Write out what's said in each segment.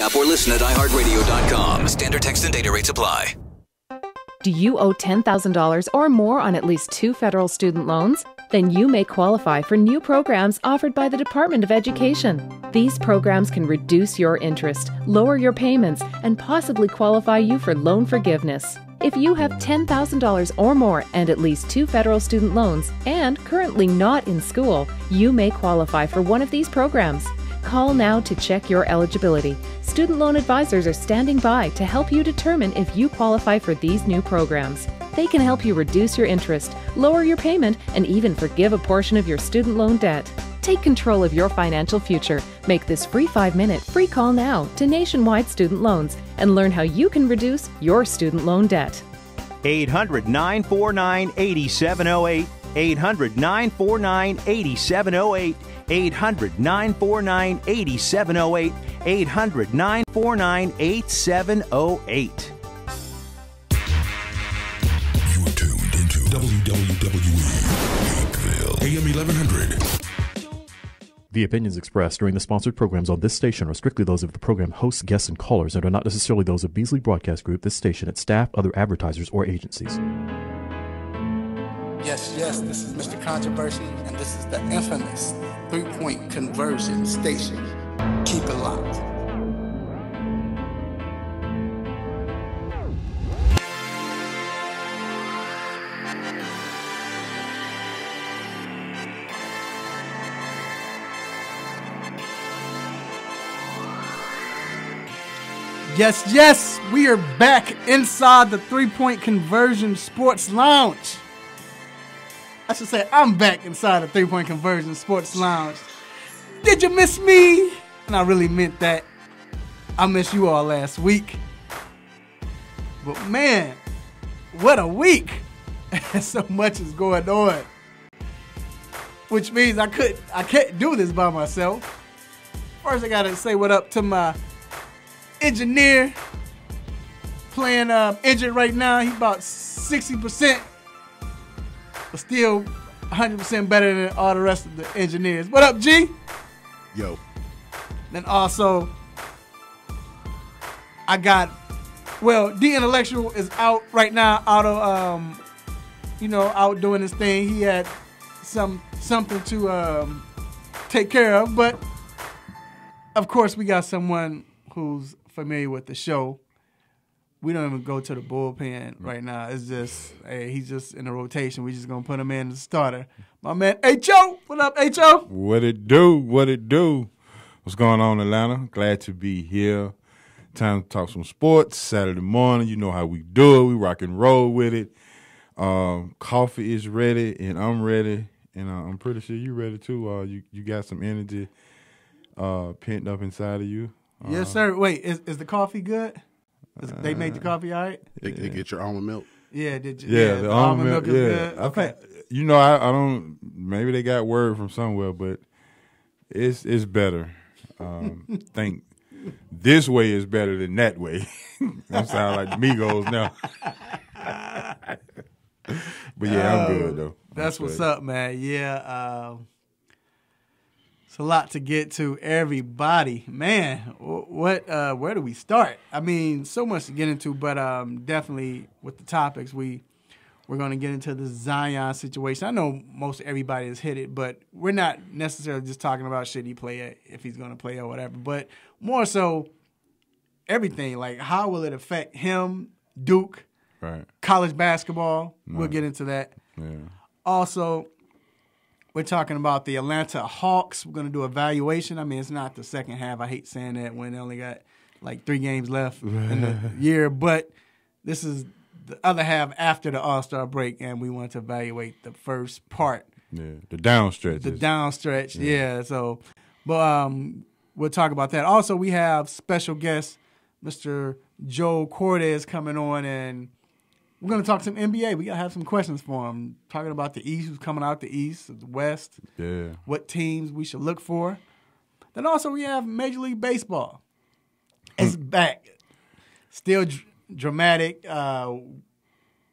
App or listen at iHeartRadio.com. Standard text and data rates apply. Do you owe $10,000 or more on at least 2 federal student loans? Then you may qualify for new programs offered by the Department of Education. These programs can reduce your interest, lower your payments, and possibly qualify you for loan forgiveness. If you have $10,000 or more and at least 2 federal student loans and currently not in school, you may qualify for one of these programs. Call now to check your eligibility. Student loan advisors are standing by to help you determine if you qualify for these new programs. They can help you reduce your interest, lower your payment, and even forgive a portion of your student loan debt. Take control of your financial future. Make this free 5-minute free call now to Nationwide Student Loans and learn how you can reduce your student loan debt. 800-949-8708. 800-949-8708. 800-949-8708. 800-949-8708. You are tuned into WWE AM 1100. The opinions expressed during the sponsored programs on this station are strictly those of the program hosts, guests, and callers and are not necessarily those of Beasley Broadcast Group, this station, its staff, other advertisers, or agencies. Yes, this is Mr. Controversy, and this is the infamous 3-point conversion station. Keep it locked. Yes, we are back inside the 3-point conversion sports lounge. I should say I'm back inside the 3-point conversion sports lounge. Did you miss me? And I really meant that. I missed you all last week. But man, what a week. So much is going on. Which means I can't do this by myself. First I gotta say what up to my engineer. Playing injured right now. He's about 60%. But still 100% better than all the rest of the engineers. What up, G? Yo. Then also, I got, D Intellectual is out right now, out doing his thing. He had something to take care of, but of course we got someone who's familiar with the show. We don't even go to the bullpen right now. It's just, he's just in a rotation. We just gonna put him in as a starter. My man, H.O. What up, H.O.? What it do? What's going on, Atlanta? Glad to be here. Time to talk some sports. Saturday morning, you know how we do it. We rock and roll with it. Coffee is ready, and I'm ready. And I'm pretty sure you ready, too. You got some energy pent up inside of you. Yes, sir. Wait, is the coffee good? They made the coffee all right? They get your almond milk? Yeah, did you? Yeah, the almond milk is good. Okay. I don't, maybe they got word from somewhere, but it's better. Think this way is better than that way. That sound like Migos now. But yeah, I'm good though. That's what's up, man. Yeah, it's a lot to get to, everybody. Man, where do we start? I mean, so much to get into, but definitely with the topics, we're going to get into the Zion situation. I know most everybody has hit it, but we're not necessarily just talking about should he play, if he's going to play or whatever, but more so everything. Like, how will it affect him, Duke, right, college basketball? Right. We'll get into that. Yeah. Also, we're talking about the Atlanta Hawks. We're going to do evaluation. I mean, it's not the second half. I hate saying that when they only got like 3 games left in the year. But this is the other half after the All-Star break, and we want to evaluate the first part. Yeah, the down stretch. The down stretch, yeah. So, but we'll talk about that. Also, we have special guest, Mr. Joe Cortez, coming on, and we're going to talk some NBA. We got to have some questions for him. Talking about the East, who's coming out the East, the West. Yeah. What teams we should look for. Then also we have Major League Baseball. It's back. Still dramatic.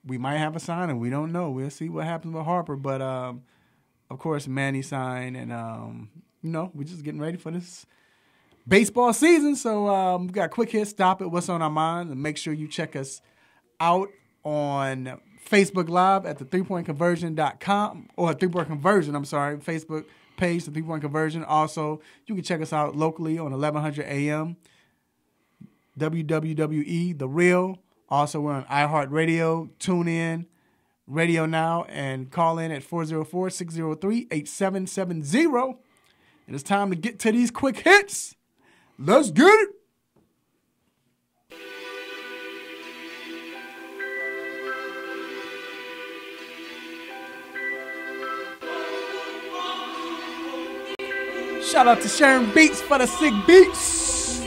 We might have a signing. We don't know. We'll see what happens with Harper. But, of course, Manny signed. And, we're just getting ready for this baseball season. So we got a quick hit, stop it, what's on our mind, and make sure you check us out on Facebook Live at the 3pointconversion.com or 3-point conversion, Facebook page, the 3-point conversion. Also, you can check us out locally on 1100 AM, WWWE, The Real. Also, we're on iHeartRadio, TuneIn, Radio Now, and call in at 404-603-8770. And it's time to get to these quick hits. Let's get it. Shout out to Sharon Beats for the sick beats.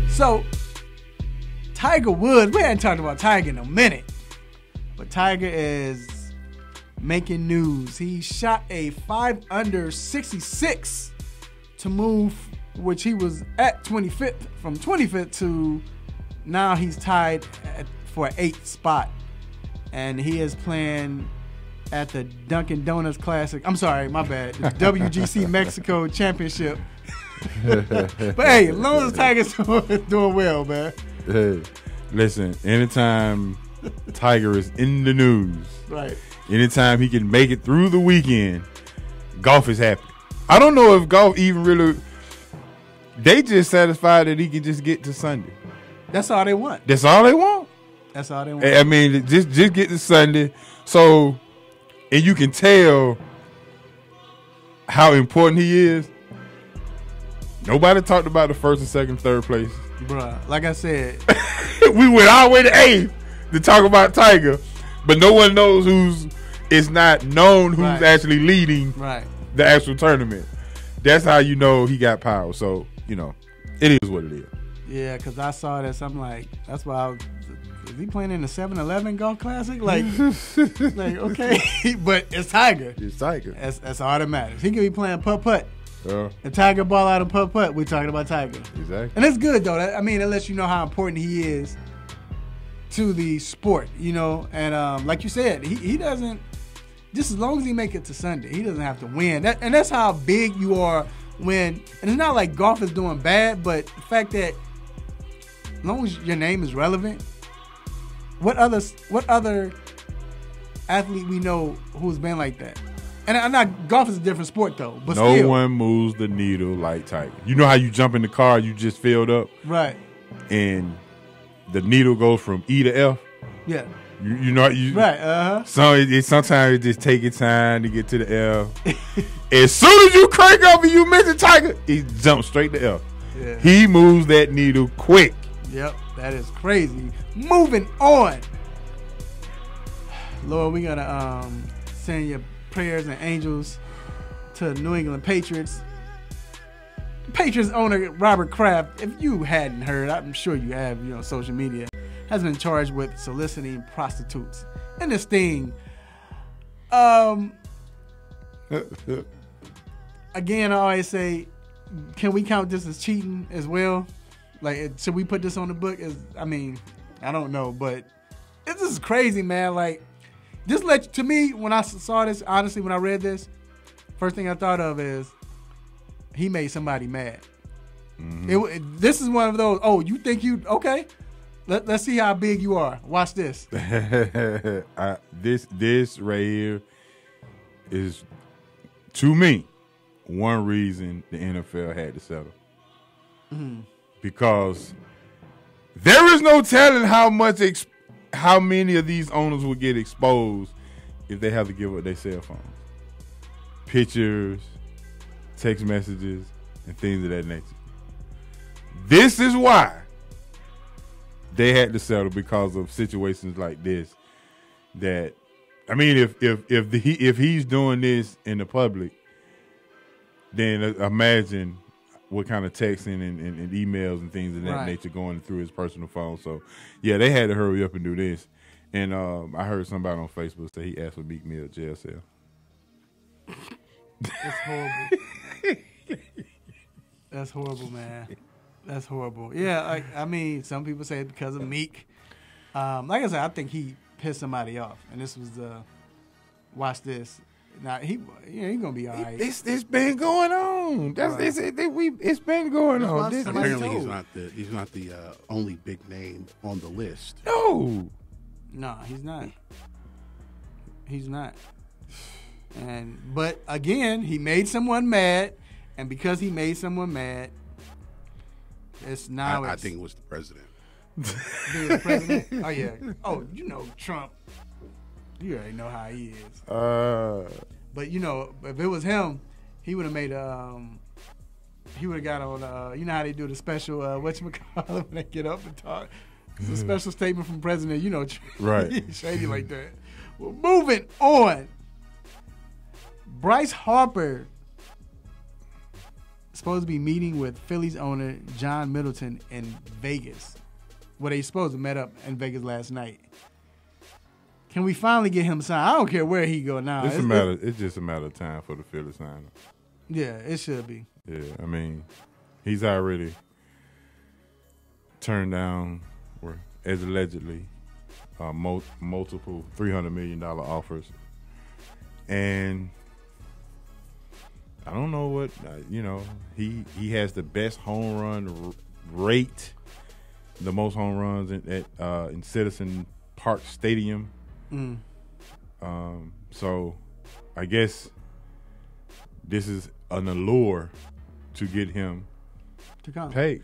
So, Tiger Woods, we hadn't talked about Tiger in a minute, but Tiger is making news. He shot a 5-under 66 to move, which he was at 25th, from 25th to now he's tied for an 8th spot. And he is playing at the Dunkin' Donuts Classic. I'm sorry, my bad. The WGC Mexico Championship. But hey, as long as Tiger's doing well, man. Hey, listen, anytime Tiger is in the news, right? Anytime he can make it through the weekend, golf is happy. I don't know if golf even really, they just satisfied that he can just get to Sunday. That's all they want. That's all they want. That's all they want. I mean, just get to Sunday. So, and you can tell how important he is. Nobody talked about the first and second, third place. Bruh, like I said. We went all the way to 8th to talk about Tiger, but no one knows it's not known who's actually leading the actual tournament. That's how you know he got power. So, it is what it is. Yeah, because I saw this. I'm like, that's why is he playing in the 7-Eleven Golf Classic? Like, okay. But it's Tiger. It's Tiger. That's all that matters. He could be playing putt-putt. And Tiger ball out of putt-putt, we're talking about Tiger. Exactly. And it's good, though. It lets you know how important he is to the sport, And like you said, he doesn't, just as long as he make it to Sunday, he doesn't have to win. And that's how big you are when, and it's not like golf is doing bad, but the fact that as long as your name is relevant, what other athlete we know who's been like that? And I'm not, golf is a different sport though, but no still. one moves the needle like Tiger. You know how you jump in the car, you just filled up? Right. And the needle goes from E to F? Yeah. You know, right, uh-huh. So sometimes it just take your time to get to the F. As soon as you crank up and you mention Tiger, he jumps straight to F. Yeah. He moves that needle quick. Yep, that is crazy. Moving on. Lord, we gotta send your prayers and angels to the New England Patriots. Patriots owner Robert Kraft, if you hadn't heard, I'm sure you have, social media, has been charged with soliciting prostitutes. And this thing, again, I always say, can we count this as cheating as well? Like, should we put this on the book? I don't know, but this is crazy, man. Like, to me, when I saw this, honestly, when I read this, first thing I thought of is he made somebody mad. Mm-hmm. This is one of those, you think okay. Let's see how big you are. Watch this. This right here is, to me, one reason the NFL had to settle. Mm-hmm. Because there is no telling how many of these owners will get exposed if they have to give up their cell phones. Pictures, text messages, and things of that nature. This is why they had to settle, because of situations like this. That, if he's doing this in the public, then imagine what kind of texting and emails and things of that nature going through his personal phone. So, yeah, they had to hurry up and do this. And I heard somebody on Facebook say he asked for Meek Mill jail cell. That's horrible. That's horrible, man. That's horrible. Yeah, some people say it's because of Meek. Like I said, I think he pissed somebody off, and this was watch this. Now he's gonna be all right. It's been going on. on. It's been going on. Apparently, he's not the only big name on the list. No, he's not. He's not. But again, he made someone mad, and because he made someone mad, it's now. I think it was the president. The president? Oh yeah. Oh, Trump. You already know how he is. But if it was him, he would have made he would have got on. You know how they do the special whatchamacallit when they get up and talk. It's a special statement from president. Right? Shady like that. Well, moving on. Bryce Harper supposed to be meeting with Phillies owner John Middleton in Vegas. Well, they supposed to met up in Vegas last night. Can we finally get him signed? I don't care where he go now. It's just a matter of time for the Phillies signing. Yeah, it should be. Yeah, I mean, he's already turned down, or as allegedly, multiple $300 million offers, and I don't know what he has the best home run rate, the most home runs in Citizen Park Stadium. So I guess this is an allure to get him to come. Hey,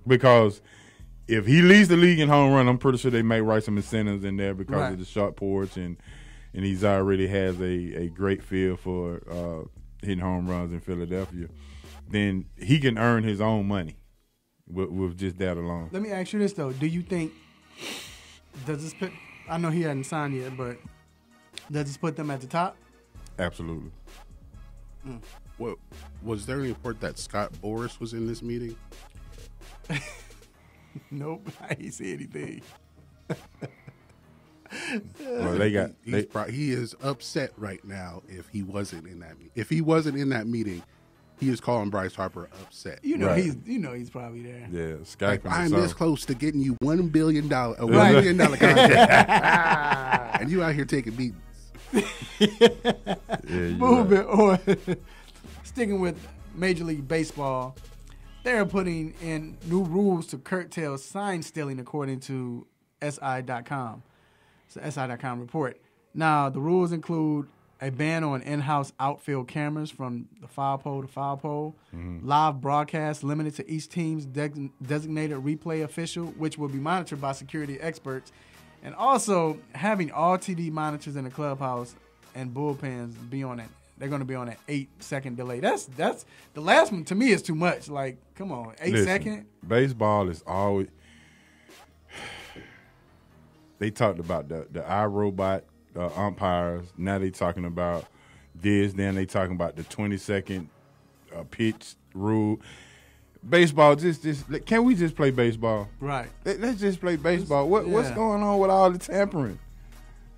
because if he leads the league in home run, I'm pretty sure they may write some incentives in there because of the short porch, and he's already has a great feel for hitting home runs in Philadelphia. Then he can earn his own money with just that alone. Let me ask you this though: do you think I know he hadn't signed yet, but does this put them at the top? Absolutely. Well, was there any report that Scott Boras was in this meeting? Nope, I didn't see anything. Well, he is upset right now if he wasn't in that meeting. If he wasn't in that meeting, he is calling Bryce Harper upset. He's probably there. Yeah, Skype. I'm this close to getting you $1 billion contract, and you out here taking beatings. Moving on. Sticking with Major League Baseball, they're putting in new rules to curtail sign stealing, according to SI.com. It's the SI.com report. Now, the rules include a ban on in-house outfield cameras from the foul pole to foul pole, live broadcasts limited to each team's designated replay official, which will be monitored by security experts, and also having all TV monitors in the clubhouse and bullpens be on it. They're going to be on an 8-second delay. That's the last one to me is too much. Like, come on, 8 seconds. Baseball is always. They talked about the iRobot umpires. Now they talking about this. Then they talking about the 20-second pitch rule. Baseball, just can we just play baseball? Right. Let's just play baseball. What's going on with all the tampering?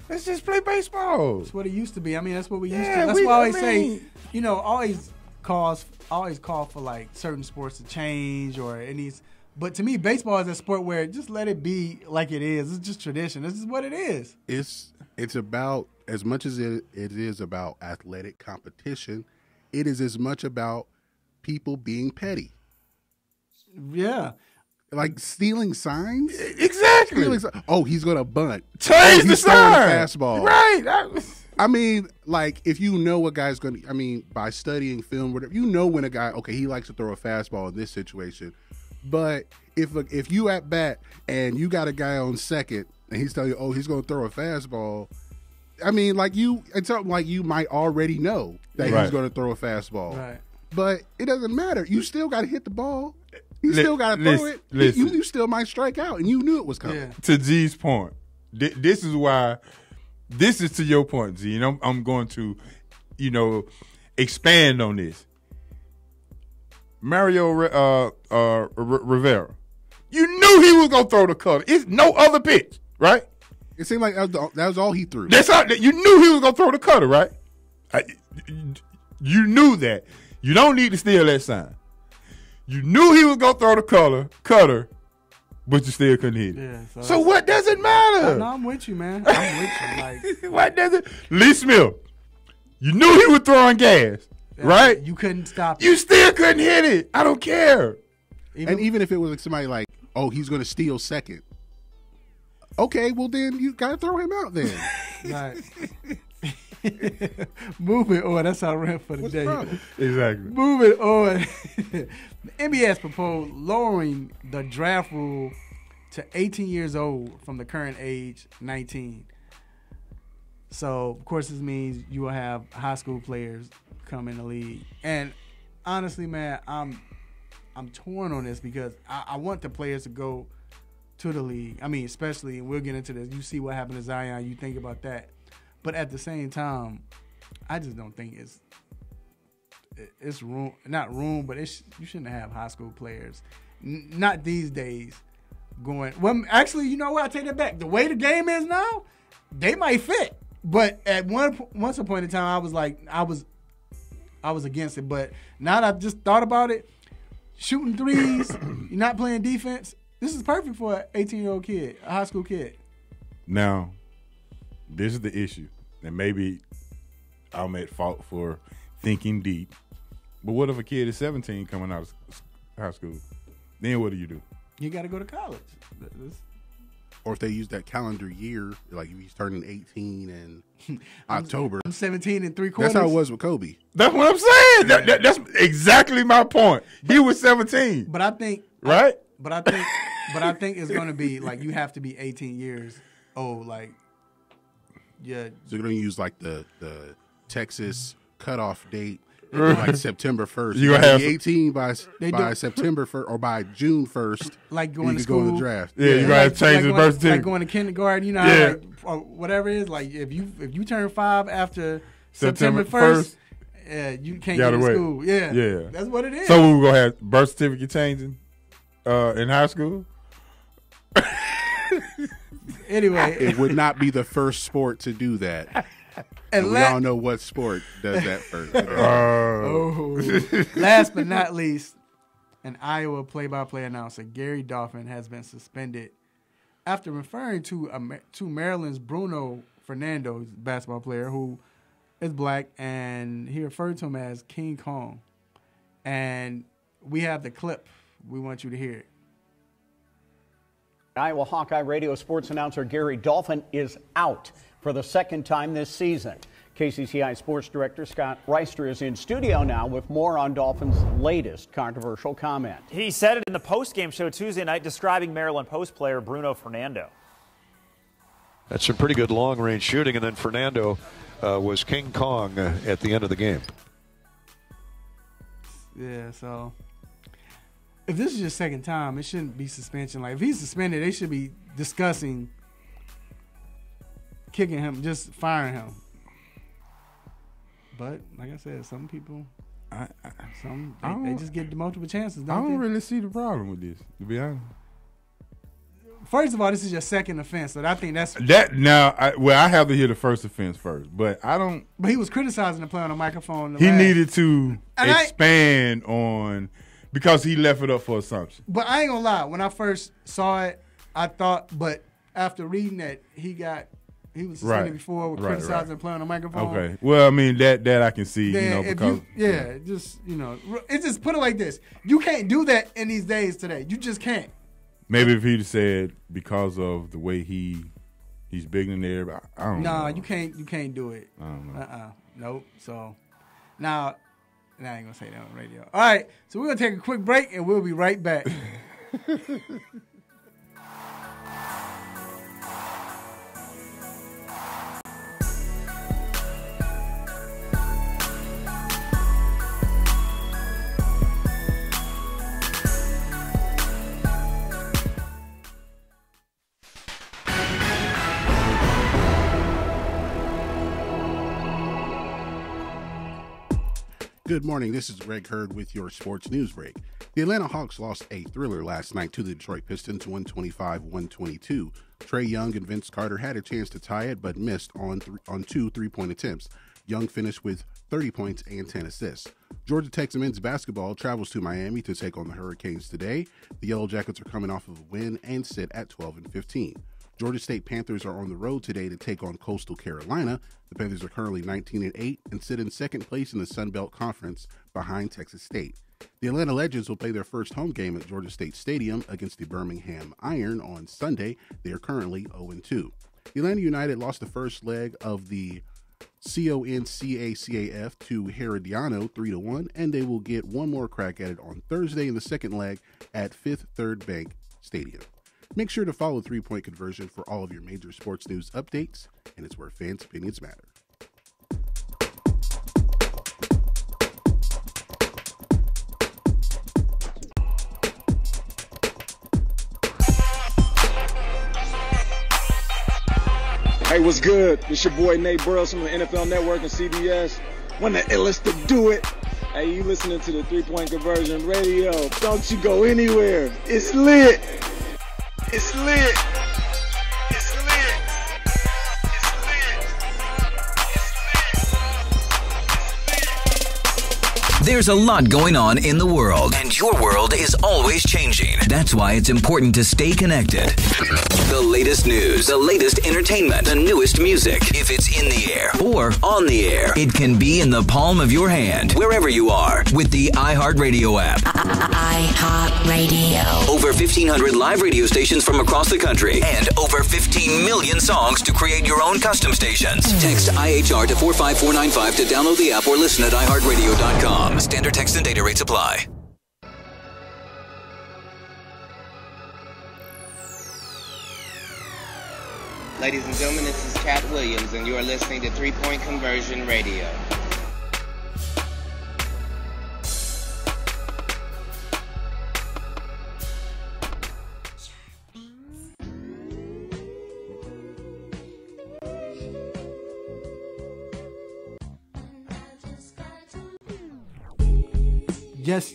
Let's just play baseball. That's what it used to be. I mean, that's what we used to. That's why I always say, always call for like certain sports to change or any. But to me, baseball is a sport where just let it be like it is. It's just tradition. This is what it is. It's about, as much as it is about athletic competition, it is as much about people being petty. Yeah. Like stealing signs? Exactly. He's going to bunt. Change the sign. Fastball. Right. I mean, like, if you know a guy's going to, by studying film, whatever, you know when a guy, okay, he likes to throw a fastball in this situation. But if you at bat and you got a guy on second and he's telling you, he's going to throw a fastball, it's something like you might already know that he's going to throw a fastball. Right. But it doesn't matter. You still got to hit the ball. You still got to throw it. You still might strike out, and you knew it was coming. Yeah. To G's point, this is why. This is to your point, G, and I'm going to, expand on this. Mario Rivera, you knew he was gonna throw the cutter. It's no other pitch, right? It seemed like that was all he threw. You knew he was gonna throw the cutter, right? You knew that. You don't need to steal that sign. You knew he was gonna throw the cutter, but you still couldn't hit it. Yeah, so what does it matter? No, I'm with you, man. I'm with you. Like, what does it? Lee Smith, you knew he was throwing gas. right? You couldn't stop it. You still couldn't hit it. I don't care. Even if it was like somebody like, oh, he's going to steal second. Okay, well then you got to throw him out then. Right. Moving on. That's our rant for the What's day. the problem? Exactly. Moving on. The NBA has proposed lowering the draft rule to 18 years old from the current age 19. So, of course, this means you will have high school players come in the league. And honestly, man, I'm torn on this because I want the players to go to the league. I mean, especially, and we'll get into this. You see what happened to Zion. You think about that. But at the same time, I just don't think it's room. Not room, but you shouldn't have high school players. Not these days. Going well. Actually, you know what? I take that back. The way the game is now, they might fit. But at once a point in time, I was like, I was against it. But now that I've just thought about it, shooting threes, you're not playing defense. This is perfect for an 18-year-old kid, a high school kid. Now, this is the issue, and maybe I'm at fault for thinking deep. But what if a kid is 17 coming out of high school? Then what do you do? You got to go to college. Or if they use that calendar year, like if he's turning 18 in October. I'm 17 and 3/4. That's how it was with Kobe. That's what I'm saying. That's exactly my point. He was 17. But I think right? But I think it's going to be like you have to be 18 years old. Like, yeah. So you're going to use like the Texas cutoff date, like September 1st. You're going to have 18 by September 1st or by June 1st. Like going to school. Go in the draft. Yeah, you're going to have to change the birth certificate. Like going to kindergarten, you know, like, or whatever it is. Like if you turn 5 after September 1st, you can't get to school. Yeah. That's what it is. So we're going to have birth certificate changing in high school? Anyway. It would not be the first sport to do that. And we all know what sport does that first. Last but not least, an Iowa play-by-play announcer, Gary Dolphin, has been suspended after referring to Maryland's Bruno Fernando, basketball player, who is black, and he referred to him as King Kong. And we have the clip. We want you to hear it. Iowa Hawkeye radio sports announcer Gary Dolphin is out for the second time this season. KCCI sports director Scott Reister is in studio now with more on Dolphin's latest controversial comment. He said it in the postgame show Tuesday night describing Maryland Post player Bruno Fernando. That's some pretty good long-range shooting, and then Fernando was King Kong at the end of the game. Yeah, so if this is your second time, it shouldn't be suspension. Like if he's suspended, they should be discussing kicking him, just firing him. But like I said, some people, they just get multiple chances. I don't really see the problem with this, to be honest. First of all, this is your second offense, so I think that's that. Now, I have to hear the first offense first, but I don't. But he was criticizing the play on the microphone. He needed to expand on because he left it up for assumption. But I ain't gonna lie, when I first saw it, I thought, but after reading that, he was suspended before with criticizing the play on the microphone. Okay, well, I mean that I can see, because it's just put it like this: you can't do that in these days today. You just can't. Maybe if he'd said because of the way he's bigger than everybody, I don't know. No, you can't do it. I don't know. Nope. So now I ain't gonna say that on the radio. All right, so we're gonna take a quick break and we'll be right back. Good morning. This is Greg Hurd with your sports news break. The Atlanta Hawks lost a thriller last night to the Detroit Pistons, 125-122. Trae Young and Vince Carter had a chance to tie it, but missed on two three-point attempts. Young finished with 30 points and 10 assists. Georgia Tech's men's basketball travels to Miami to take on the Hurricanes today. The Yellow Jackets are coming off of a win and sit at 12-15. Georgia State Panthers are on the road today to take on Coastal Carolina. The Panthers are currently 19-8 and sit in second place in the Sun Belt Conference behind Texas State. The Atlanta Legends will play their first home game at Georgia State Stadium against the Birmingham Iron on Sunday. They are currently 0-2. The Atlanta United lost the first leg of the CONCACAF to Herediano 3-1, and they will get one more crack at it on Thursday in the second leg at Fifth Third Bank Stadium. Make sure to follow 3 Point Conversion for all of your major sports news updates, and it's where fans' opinions matter. Hey, what's good? It's your boy Nate Burrows from the NFL Network and CBS. When the illest to do it. Hey, you listening to the 3 Point Conversion Radio. Don't you go anywhere. It's lit. It's lit. It's lit. It's lit. There's a lot going on in the world, and your world is always changing. That's why it's important to stay connected. The latest news, the latest entertainment, the newest music. If it's in the air or on the air, it can be in the palm of your hand, wherever you are, with the iHeartRadio app. iHeartRadio. Over 1,500 live radio stations from across the country, and over 15 million songs to create your own custom stations. Text IHR to 45495 to download the app or listen at iHeartRadio.com. Standard text and data rates apply. Ladies and gentlemen, this is Cat Williams, and you are listening to 3 Point Conversion Radio.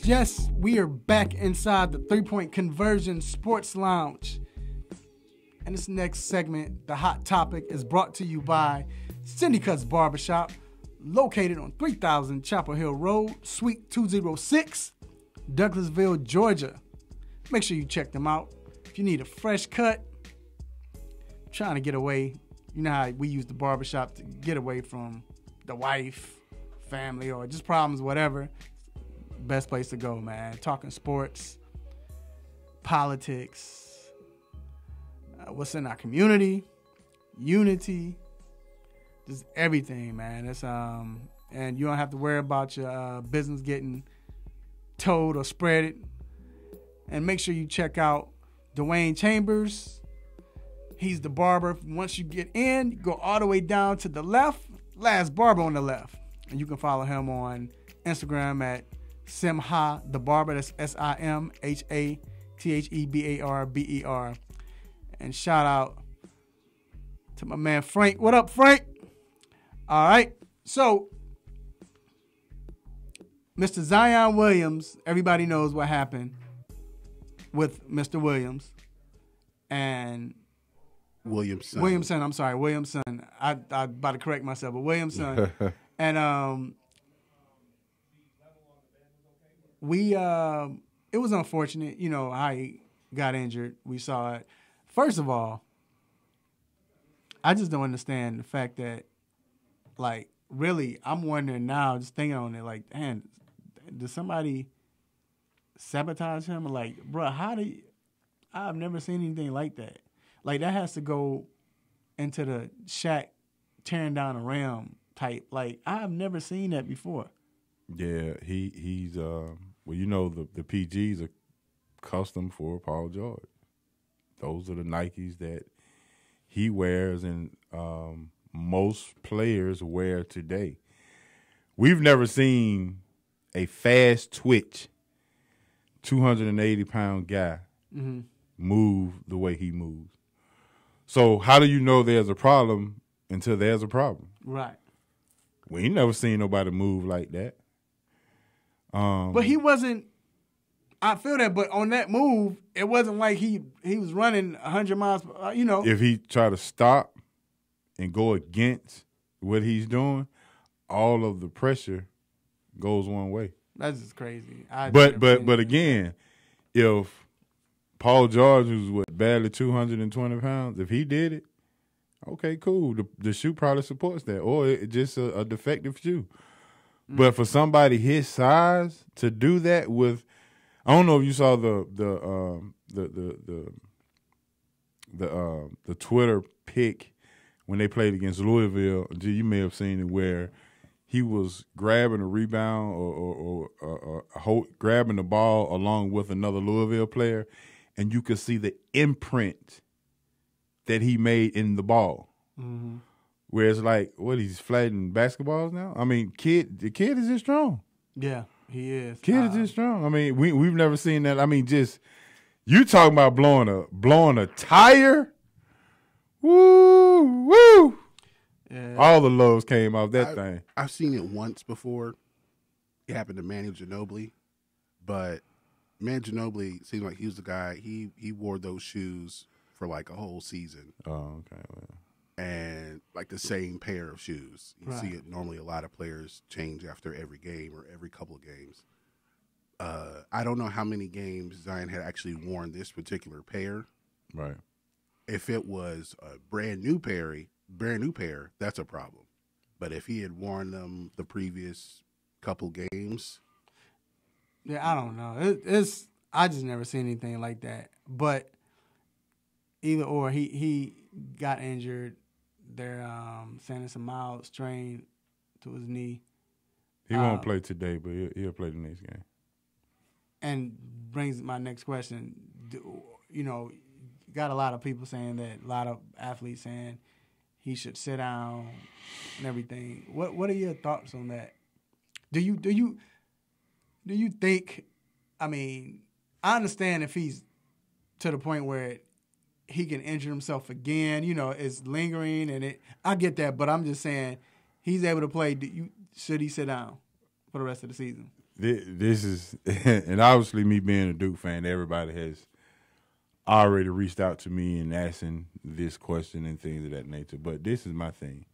Yes, we are back inside the 3 Point Conversion Sports Lounge. And this next segment, the hot topic, is brought to you by Cindy Cuts Barbershop, located on 3000 Chapel Hill Road, Suite 206, Douglasville, Georgia. Make sure you check them out. If you need a fresh cut, trying to get away, you know how we use the barbershop to get away from the wife, family, or just problems, whatever. Best place to go, man. Talking sports, politics, what's in our community, unity, just everything, man. It's and you don't have to worry about your business getting told or spread. And make sure you check out Dwayne Chambers. He's the barber. Once you get in, you go all the way down to the left, last barber on the left. And you can follow him on Instagram at Simha the Barber. That's SIMHATHEBARBER. And shout out to my man Frank. What up, Frank? All right. So, Mr. Zion Williams, everybody knows what happened with Mr. Williams and Williamson. Williamson. I about to correct myself, but Williamson. And it was unfortunate, you know, how he got injured. We saw it. First of all, I just don't understand the fact that, like, really, I'm wondering now, just thinking on it, like, man, did somebody sabotage him? Like, bro, I've never seen anything like that. Like, that has to go into the Shaq tearing down a ram type. Like, I've never seen that before. Yeah, he's well, you know, the PGs are custom for Paul George. Those are the Nikes that he wears and most players wear today. We've never seen a fast twitch, 280-pound guy move the way he moves. So how do you know there's a problem until there's a problem? Right. We ain't never seen nobody move like that. But he wasn't. I feel that, but on that move, it wasn't like he was running 100 miles. You know, if he tried to stop and go against what he's doing, all of the pressure goes one way. That's just crazy. But again, if Paul George, who's barely 220 pounds, if he did it, okay, cool. The shoe probably supports that, or it's just a defective shoe. But for somebody his size to do that with, I don't know if you saw the Twitter pic when they played against Louisville. You may have seen it where he was grabbing a rebound or grabbing the ball along with another Louisville player, and you could see the imprint that he made in the ball. Mm-hmm. Where it's like, what, he's flattening basketballs now? I mean, the kid is just strong. Yeah, he is. Kid is just strong. I mean, we've never seen that. I mean, just you talking about blowing a tire. Woo. Yeah. All the lows came off that thing. I've seen it once before. It happened to Manu Ginobili, but Manu Ginobili seemed like he was the guy. He wore those shoes for like a whole season. Oh, okay. Well. And like the same pair of shoes. You Right. see it normally. A lot of players change after every game or every couple of games. I don't know how many games Zion had actually worn this particular pair. Right. If it was a brand new pair, that's a problem. But if he had worn them the previous couple games, Yeah, I don't know. It's I just never seen anything like that. But either or, he got injured. They're saying it's a mild strain to his knee. He won't play today, but he'll play the next game. And brings my next question. You know, got a lot of people saying that, a lot of athletes saying he should sit down and everything. What are your thoughts on that? Do you think? I mean, I understand if he's to the point where he can injure himself again. You know, it's lingering, and I get that, but I'm just saying he's able to play. Should he sit down for the rest of the season? This is, and obviously me being a Duke fan, everybody has already reached out to me and asking this question and things of that nature. But this is my thing.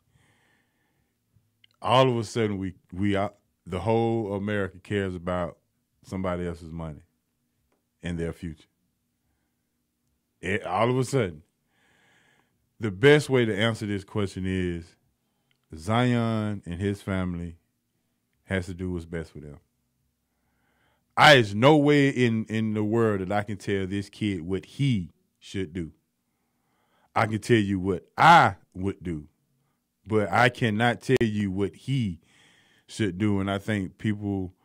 All of a sudden, the whole America cares about somebody else's money and their future. All of a sudden, the best way to answer this question is Zion and his family has to do what's best for them. There's no way in the world that I can tell this kid what he should do. I can tell you what I would do, but I cannot tell you what he should do. And I think people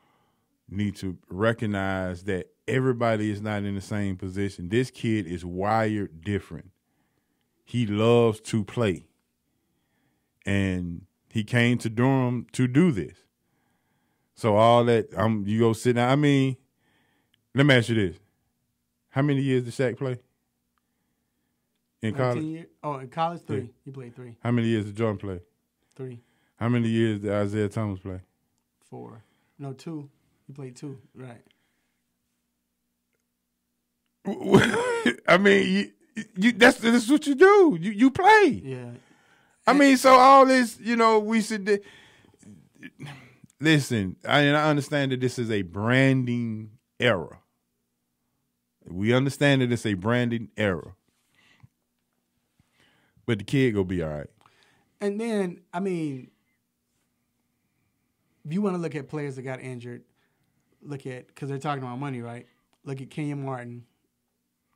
need to recognize that everybody is not in the same position. This kid is wired different. He loves to play. And he came to Durham to do this. So all that, you go sit down. I mean, let me ask you this. How many years did Shaq play? In college? Years? Oh, in college, 3. Yeah. He played 3. How many years did Jordan play? 3. How many years did Isaiah Thomas play? 4. No, 2. He played 2, right. I mean, that's what you do. You play. Yeah. I mean, so all this, we should listen. I understand that this is a branding era. We understand that it's a branding era, but the kid gonna be all right. And then, I mean, if you want to look at players that got injured, because they're talking about money, right? Look at Kenyon Martin.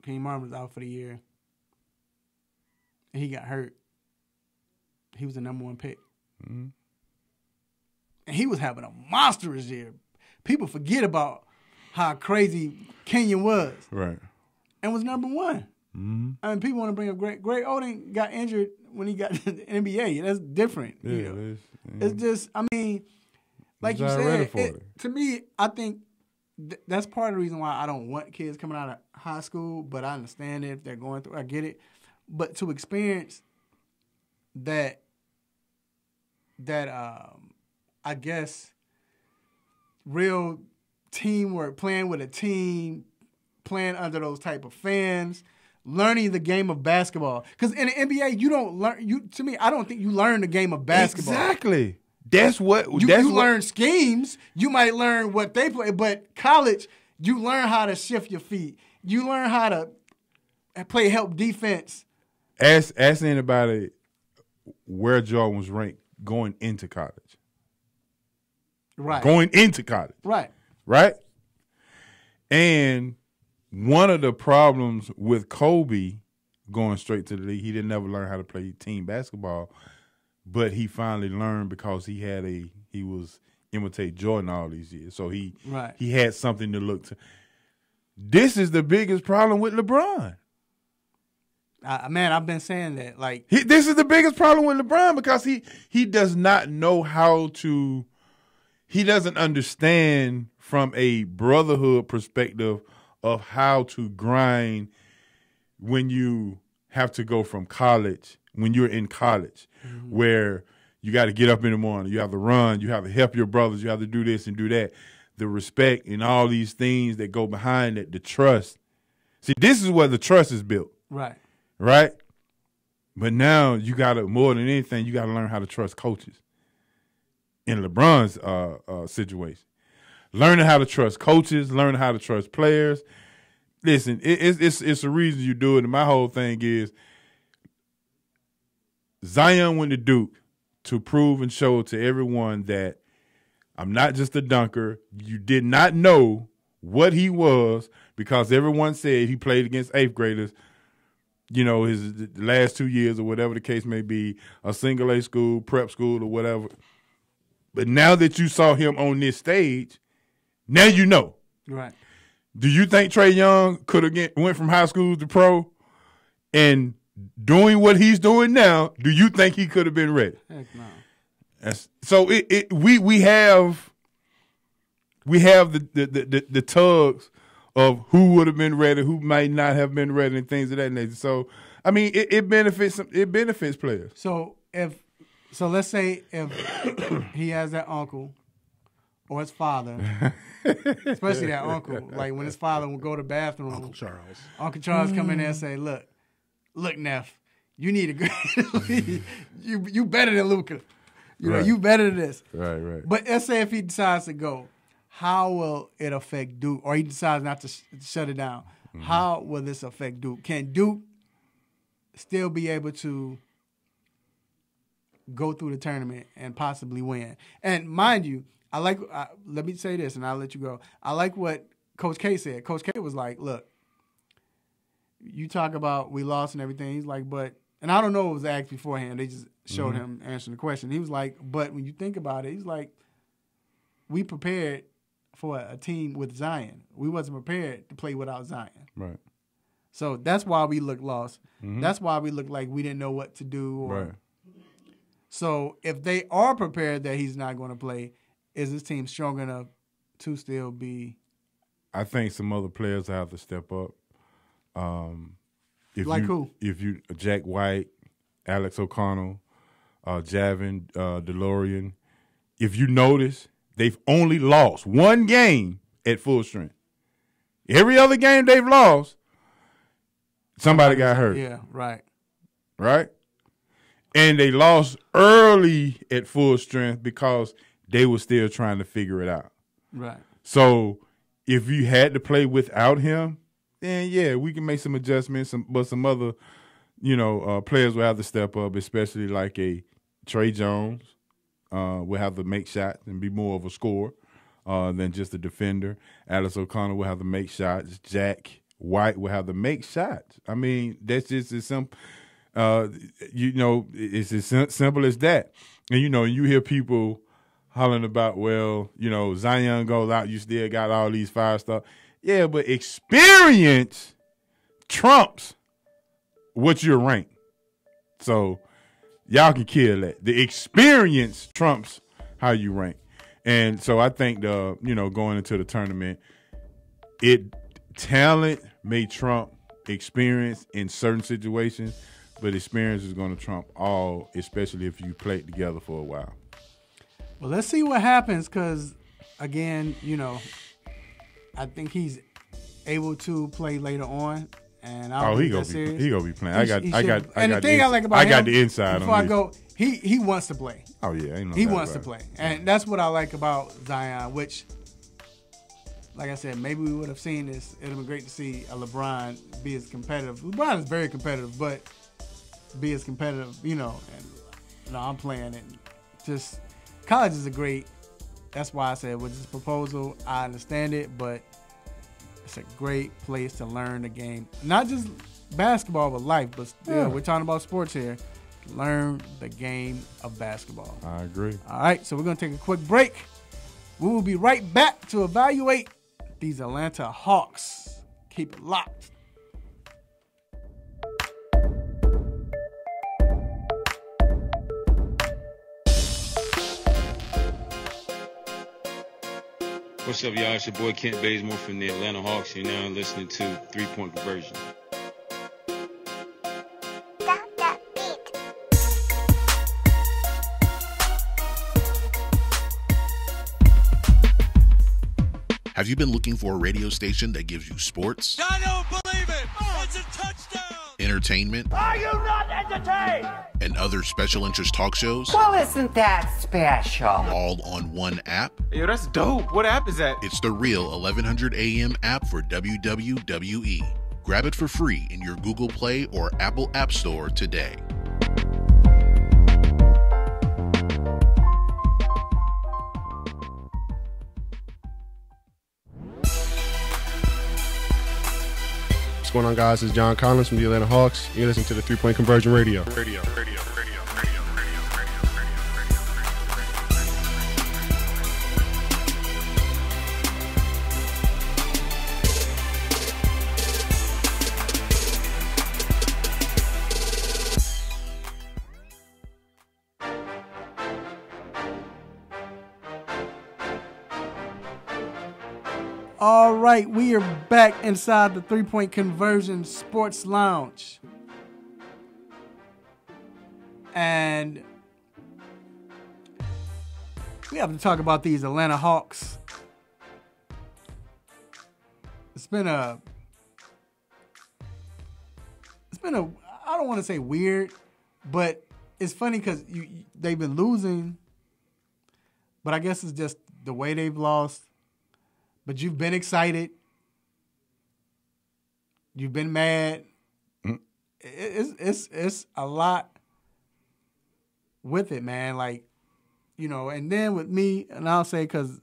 Kenyon Martin was out for the year. And he got hurt. He was the number 1 pick. Mm-hmm. And he was having a monstrous year. People forget about how crazy Kenyon was. Right. And was number 1. Mm-hmm. I mean, people want to bring up Greg Oden got injured when he got to the NBA. That's different. Yeah, It's just, I mean, like you said, to me, I think that's part of the reason why I don't want kids coming out of high school, but I understand it if they're going through. I get it. But to experience that I guess real teamwork, playing with a team, playing under those type of fans, learning the game of basketball. Because in the NBA, you don't learn. To me, I don't think you learn the game of basketball. Exactly. That's what you learn schemes. You might learn what they play, but college, you learn how to shift your feet You learn how to play help defense. Ask anybody where Jordan was ranked going into college. Right. Going into college. Right. Right? And one of the problems with Kobe going straight to the league, he didn't never learn how to play team basketball, but he finally learned because he was imitate Jordan all these years. So he had something to look to. This is the biggest problem with LeBron. Man, I've been saying that. Like this is the biggest problem with LeBron because he does not know how to. He doesn't understand from a brotherhood perspective of how to grind when you have to go from college, when you're in college, where you got to get up in the morning, you have to run, you have to help your brothers, you have to do this and do that. The respect and all these things that go behind it, the trust. See, this is where the trust is built. Right. Right? But now you got to, more than anything, you got to learn how to trust coaches. In LeBron's situation, learning how to trust coaches, learning how to trust players. Listen, it's a reason you do it. And my whole thing is Zion went to Duke to prove and show to everyone that I'm not just a dunker. You did not know what he was because everyone said he played against eighth graders. You know, the last 2 years or whatever the case may be, a single A school, prep school or whatever. But now that you saw him on this stage, now you know. Right. Do you think Trae Young could have went from high school to pro and doing what he's doing now, do you think he could have been ready? Heck no. So we have the tugs of who would have been ready, who might not have been ready, and things of that nature. So I mean, it benefits players. So let's say if he has that uncle or his father, especially that uncle, like when his father would go to the bathroom, Uncle Charles come in there and say, look, Neff, you need a grade. you better than Luka. You know, you better than this. Right. But let's say if he decides to go, how will it affect Duke? Or he decides not to shut it down. Mm-hmm. How will this affect Duke? Can Duke still be able to go through the tournament and possibly win? And mind you, let me say this and I'll let you go. I like what Coach K said. Coach K was like, look, you talk about we lost and everything. He's like, but, and I don't know what was asked beforehand. They just showed him answering the question. He was like, but when you think about it, he's like, we prepared for a team with Zion. We wasn't prepared to play without Zion. Right. So that's why we look lost. Mm-hmm. That's why we look like we didn't know what to do. Right. So if they are prepared that he's not going to play, is this team strong enough to still be? I think some other players have to step up. Who? If you Jack White, Alex O'Connell, Javin DeLorean, if you notice, they've only lost one game at full strength. Every other game they've lost, somebody got hurt. Yeah, right. Right? And they lost early at full strength because they were still trying to figure it out. Right. So if you had to play without him, then yeah, we can make some adjustments. But some other, players will have to step up, especially like a Trey Jones will have to make shots and be more of a scorer than just a defender. Alex O'Connell will have to make shots. Jack White will have to make shots. I mean, that's just as simple. It's as simple as that. And you hear people hollering about, well, Zion goes out, you still got all these 5-star. Yeah, but experience trumps what you're ranked. So y'all can kill that. The experience trumps how you rank. And so I think going into the tournament, talent may trump experience in certain situations, but experience is going to trump all, especially if you played together for a while. Well, let's see what happens because, again, I think he's able to play later on, and I don't think that's serious. He gonna be playing. I got the inside before on I go. He wants to play. Oh yeah, he wants to play, and that's what I like about Zion. Which like I said, maybe we would have seen this. It would have been great to see a LeBron be as competitive. LeBron is very competitive, but be as competitive, and I'm playing it. Just college is that's why I said with this proposal, I understand it, but it's a great place to learn the game. Not just basketball, but life. But still, we're talking about sports here. Learn the game of basketball. I agree. All right, so we're going to take a quick break. We will be right back to evaluate these Atlanta Hawks. Keep it locked. What's up, y'all? It's your boy Kent Bazemore from the Atlanta Hawks. You're now listening to 3 Point Conversion. Have you been looking for a radio station that gives you sports? I don't believe it! It's a touchdown! Entertainment? Are you not entertained? And other special interest talk shows? Well, isn't that special? All on one app? Yo, that's dope. What app is that? It's the real 1100 AM app for WWE. Grab it for free in your Google Play or Apple App Store today. What's going on, guys? It's John Collins from the Atlanta Hawks. You're listening to the 3 Point Conversion Radio. All right, we are back inside the 3 Point Conversion Sports Lounge. And we have to talk about these Atlanta Hawks. It's been a I don't want to say weird, but it's funny because they've been losing, but I guess it's just the way they've lost. But you've been excited. You've been mad. It's a lot with it, man. Like, and then with me, and I'll say because,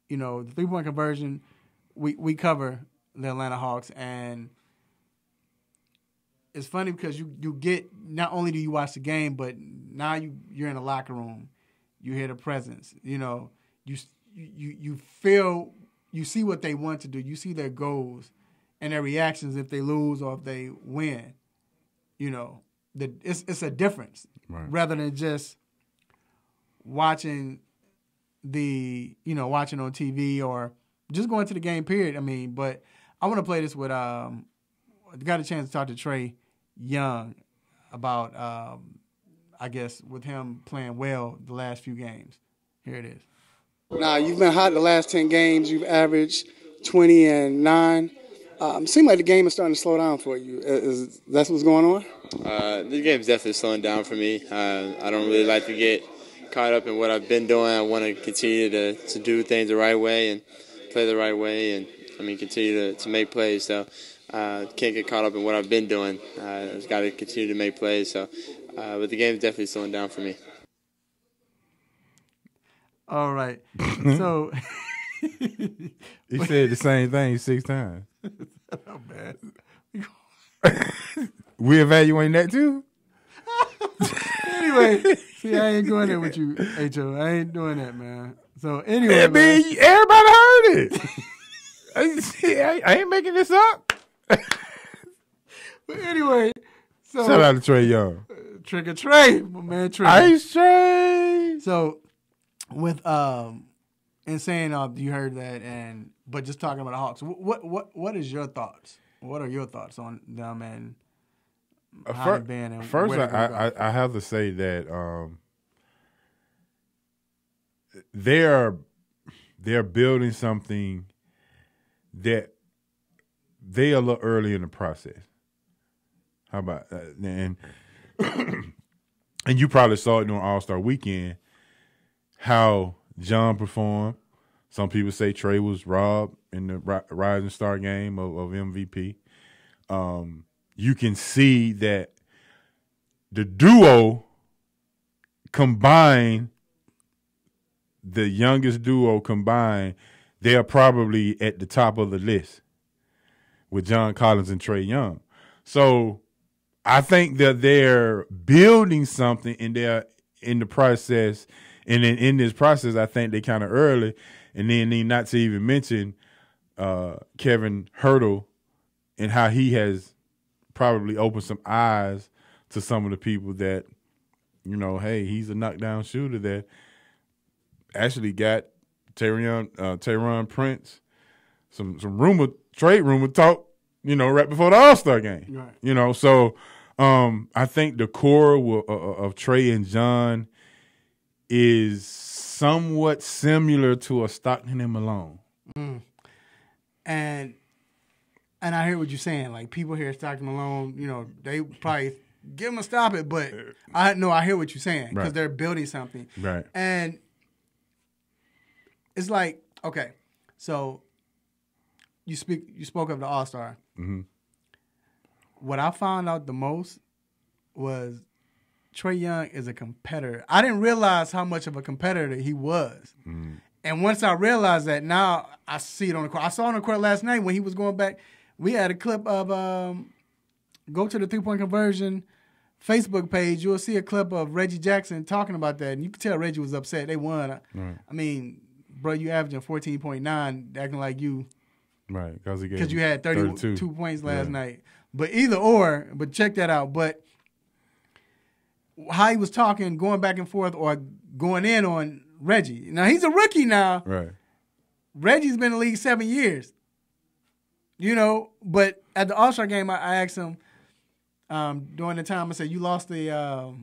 the 3 Point Conversion, we cover the Atlanta Hawks, and it's funny because you get, not only do you watch the game, but now you're in the locker room. You hear the presence. You feel, you see what they want to do. You see their goals and their reactions if they lose or if they win. It's a difference, right, rather than just watching watching on TV or just going to the game, period. I mean, but I want to play this with, got a chance to talk to Trey Young about, I guess, with him playing well the last few games. Here it is. Now, you've been hot the last 10 games. You've averaged 20 and 9. Seems like the game is starting to slow down for you. Is that what's going on? The game's definitely slowing down for me. I don't really like to get caught up in what I've been doing. I want to continue to do things the right way and play the right way and, continue to make plays. So can't get caught up in what I've been doing. I've got to continue to make plays. So, but the game's definitely slowing down for me. All right. So he said the same thing 6 times. Oh, man. We evaluating that too? Anyway, see, I ain't doing that with you, H.O. I ain't doing that, man. So anyway, man, everybody heard it. I ain't making this up. But anyway, so shout out to Trey Young. Trigger Trey, my man Trey. Ice Trey. So with and saying you heard that, but just talking about the Hawks, what is your thoughts? What are your thoughts on them and how they've been? And first, I have to say that they're building something that they are a little early in the process. How about that? And you probably saw it during All-Star Weekend how John performed, Some people say Trey was robbed in the Rising Star game of MVP. You can see that the duo combined, the youngest duo combined, they're probably at the top of the list with John Collins and Trae Young. So I think that they're building something, and they're in the process. And in this process, I think they kind of early. And then not to even mention Kevin Hurdle and how he has probably opened some eyes to some of the people that, hey, he's a knockdown shooter that actually got Tayron Prince some trade rumor talk, right before the All-Star game. Right. So I think the core of Trae and John is somewhat similar to a Stockton and Malone. And I hear what you're saying. Like, people hear Stockton Malone, they probably give him a stop it, but I hear what you're saying because they're building something. Right. And it's like, okay, so you spoke of the All-Star. Mm-hmm. What I found out the most was Trae Young is a competitor. I didn't realize how much of a competitor he was. Mm-hmm. And once I realized that, now I see it on the court. I saw it on the court last night when he was going back. We had a clip of go to the 3-point conversion Facebook page. You'll see a clip of Reggie Jackson talking about that. And you can tell Reggie was upset. They won. Right. I mean, bro, you averaging 14.9, acting like you. Right, because you had 32 points last night. But but check that out. But how he was talking, going back and forth or going in on Reggie. Now, he's a rookie now. Right. Reggie's been in the league 7 years. But at the All-Star game, I asked him during the time, I said, you lost the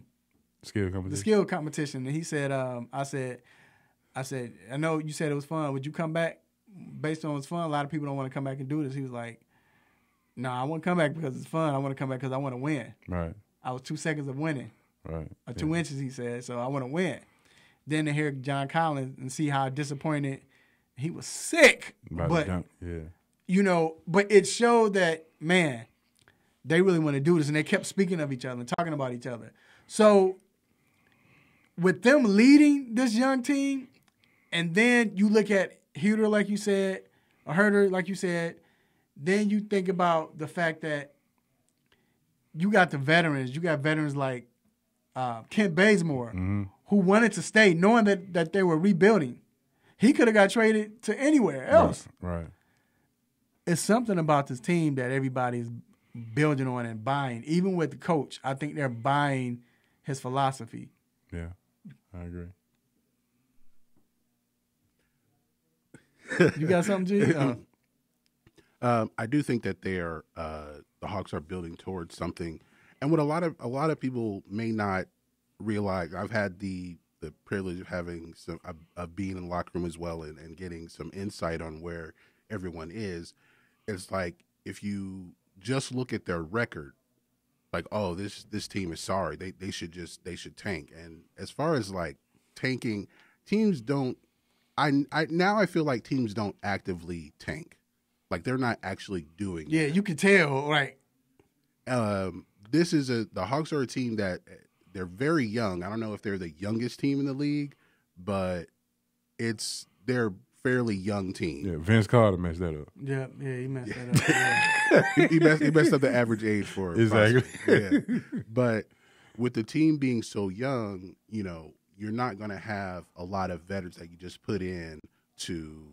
skill competition. And he said, I said, I know you said it was fun. Would you come back based on it's fun? A lot of people don't want to come back and do this. He was like, no, I want to come back because it's fun. I want to come back because I want to win. Right. I was 2 seconds of winning. Right. Or 2 inches, he said. So I want to win. Then to hear John Collins and see how disappointed he was sick. But it showed that, man, they really want to do this. And they kept speaking of each other and talking about each other. So with them leading this young team, and then you look at Herder, like you said, then you think about the fact that you got the veterans. You got veterans like Kent Bazemore, who wanted to stay, knowing that they were rebuilding. He could have got traded to anywhere else. Right. It's something about this team that everybody's building on and buying. Even with the coach, I think they're buying his philosophy. Yeah, I agree. You got something, G? I do think that the Hawks are building towards something, and what a lot of people may not realize. I've had the privilege of having of being in the locker room as well, and getting some insight on where everyone is. It's like if you just look at their record, like, oh, this team is sorry. They should tank. And as far as like tanking, teams don't. I feel like teams don't actively tank. Like, they're not actually doing it. Yeah, you can tell, right? The Hawks are a team that they're very young. I don't know if they're the youngest team in the league, but they're a fairly young team. Yeah, Vince Carter messed that up. Yeah, he messed that up. Yeah. he messed up the average age for it. Exactly. Yeah. But with the team being so young, you're not going to have a lot of veterans that you just put in to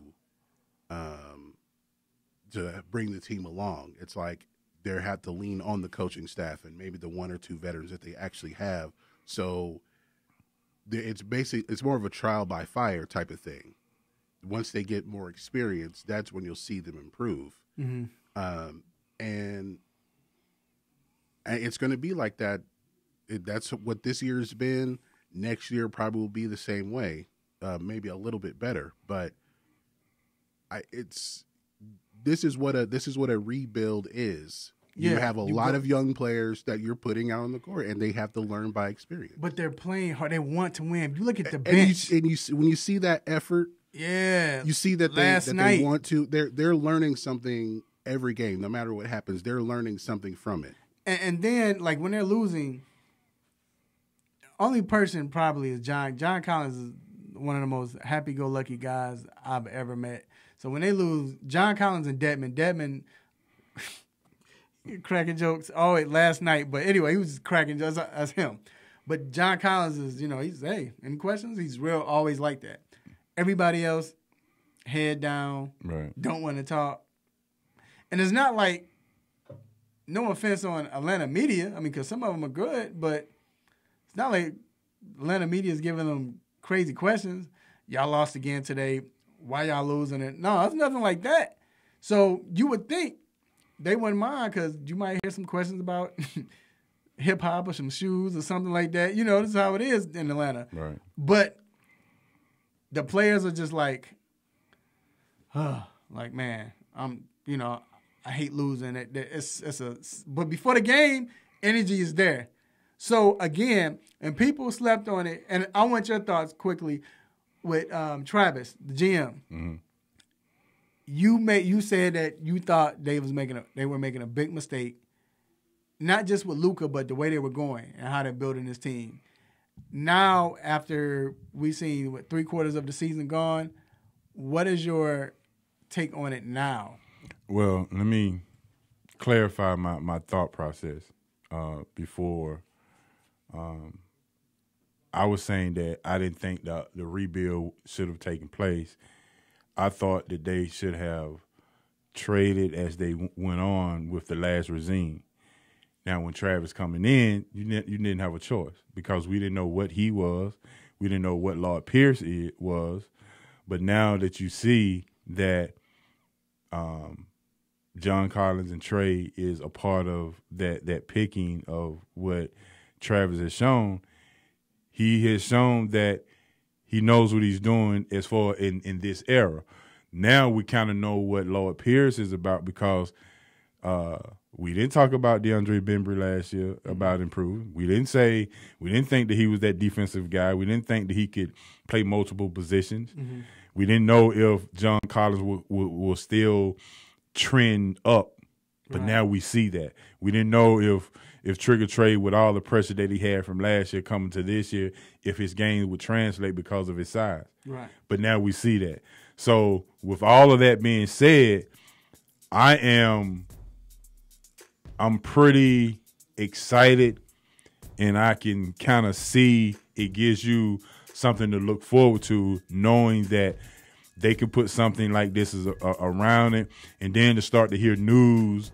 bring the team along. It's like they have to lean on the coaching staff and maybe the 1 or 2 veterans that they actually have. So it's more of a trial by fire type of thing. Once they get more experience, that's when you'll see them improve. Mm-hmm. And it's going to be like that. That's what this year's been. Next year probably will be the same way, maybe a little bit better. But this is what a rebuild is. You have a lot of young players that you're putting out on the court, and they have to learn by experience. But they're playing hard. They want to win. You look at the bench, and when you see that effort Yeah. You see that last they night. want to. They're learning something every game, no matter what happens. They're learning something from it. And then, like, when they're losing, only person probably is John. John Collins is one of the most happy-go-lucky guys I've ever met. So when they lose, John Collins and Dedmon cracking jokes. Oh, last night. But anyway, he was cracking jokes. That's him. But John Collins is, he's, hey, any questions? He's real, always like that. Everybody else, head down, right? Don't want to talk. And it's not like, no offense on Atlanta media, I mean, because some of them are good, but it's not like Atlanta media is giving them crazy questions. Y'all lost again today. Why y'all losing it? No, it's nothing like that. So you would think they wouldn't mind because you might hear some questions about hip-hop or some shoes or something like that. This is how it is in Atlanta. Right. But the players are just like, like, man, I hate losing. But before the game, energy is there. So again, and people slept on it. And I want your thoughts quickly with Travis, the GM. Mm-hmm. You said that you thought they were making a big mistake, not just with Luka, but the way they were going and how they're building this team. Now, after we've seen 3/4 of the season gone, what is your take on it now? Well, let me clarify my thought process before. I was saying that I didn't think the rebuild should have taken place. I thought that they should have traded as they went on with the last regime. Now, when Travis coming in, you didn't have a choice because we didn't know what he was. We didn't know what Lord Pierce was. But now that you see that John Collins and Trey is a part of that picking of what Travis has shown, he has shown that he knows what he's doing as far in this era. Now we kind of know what Lord Pierce is about because we didn't talk about DeAndre Bembry last year about improving. We didn't think that he was that defensive guy. We didn't think that he could play multiple positions. Mm-hmm. We didn't know if John Collins will still trend up, but right. Now we see that. We didn't know if Trigger Trey, with all the pressure that he had from last year coming to this year, if his game would translate because of his size. Right. But now we see that. So with all of that being said, I'm pretty excited, and I can kind of see it gives you something to look forward to, knowing that they can put something like this around it, and then to start to hear news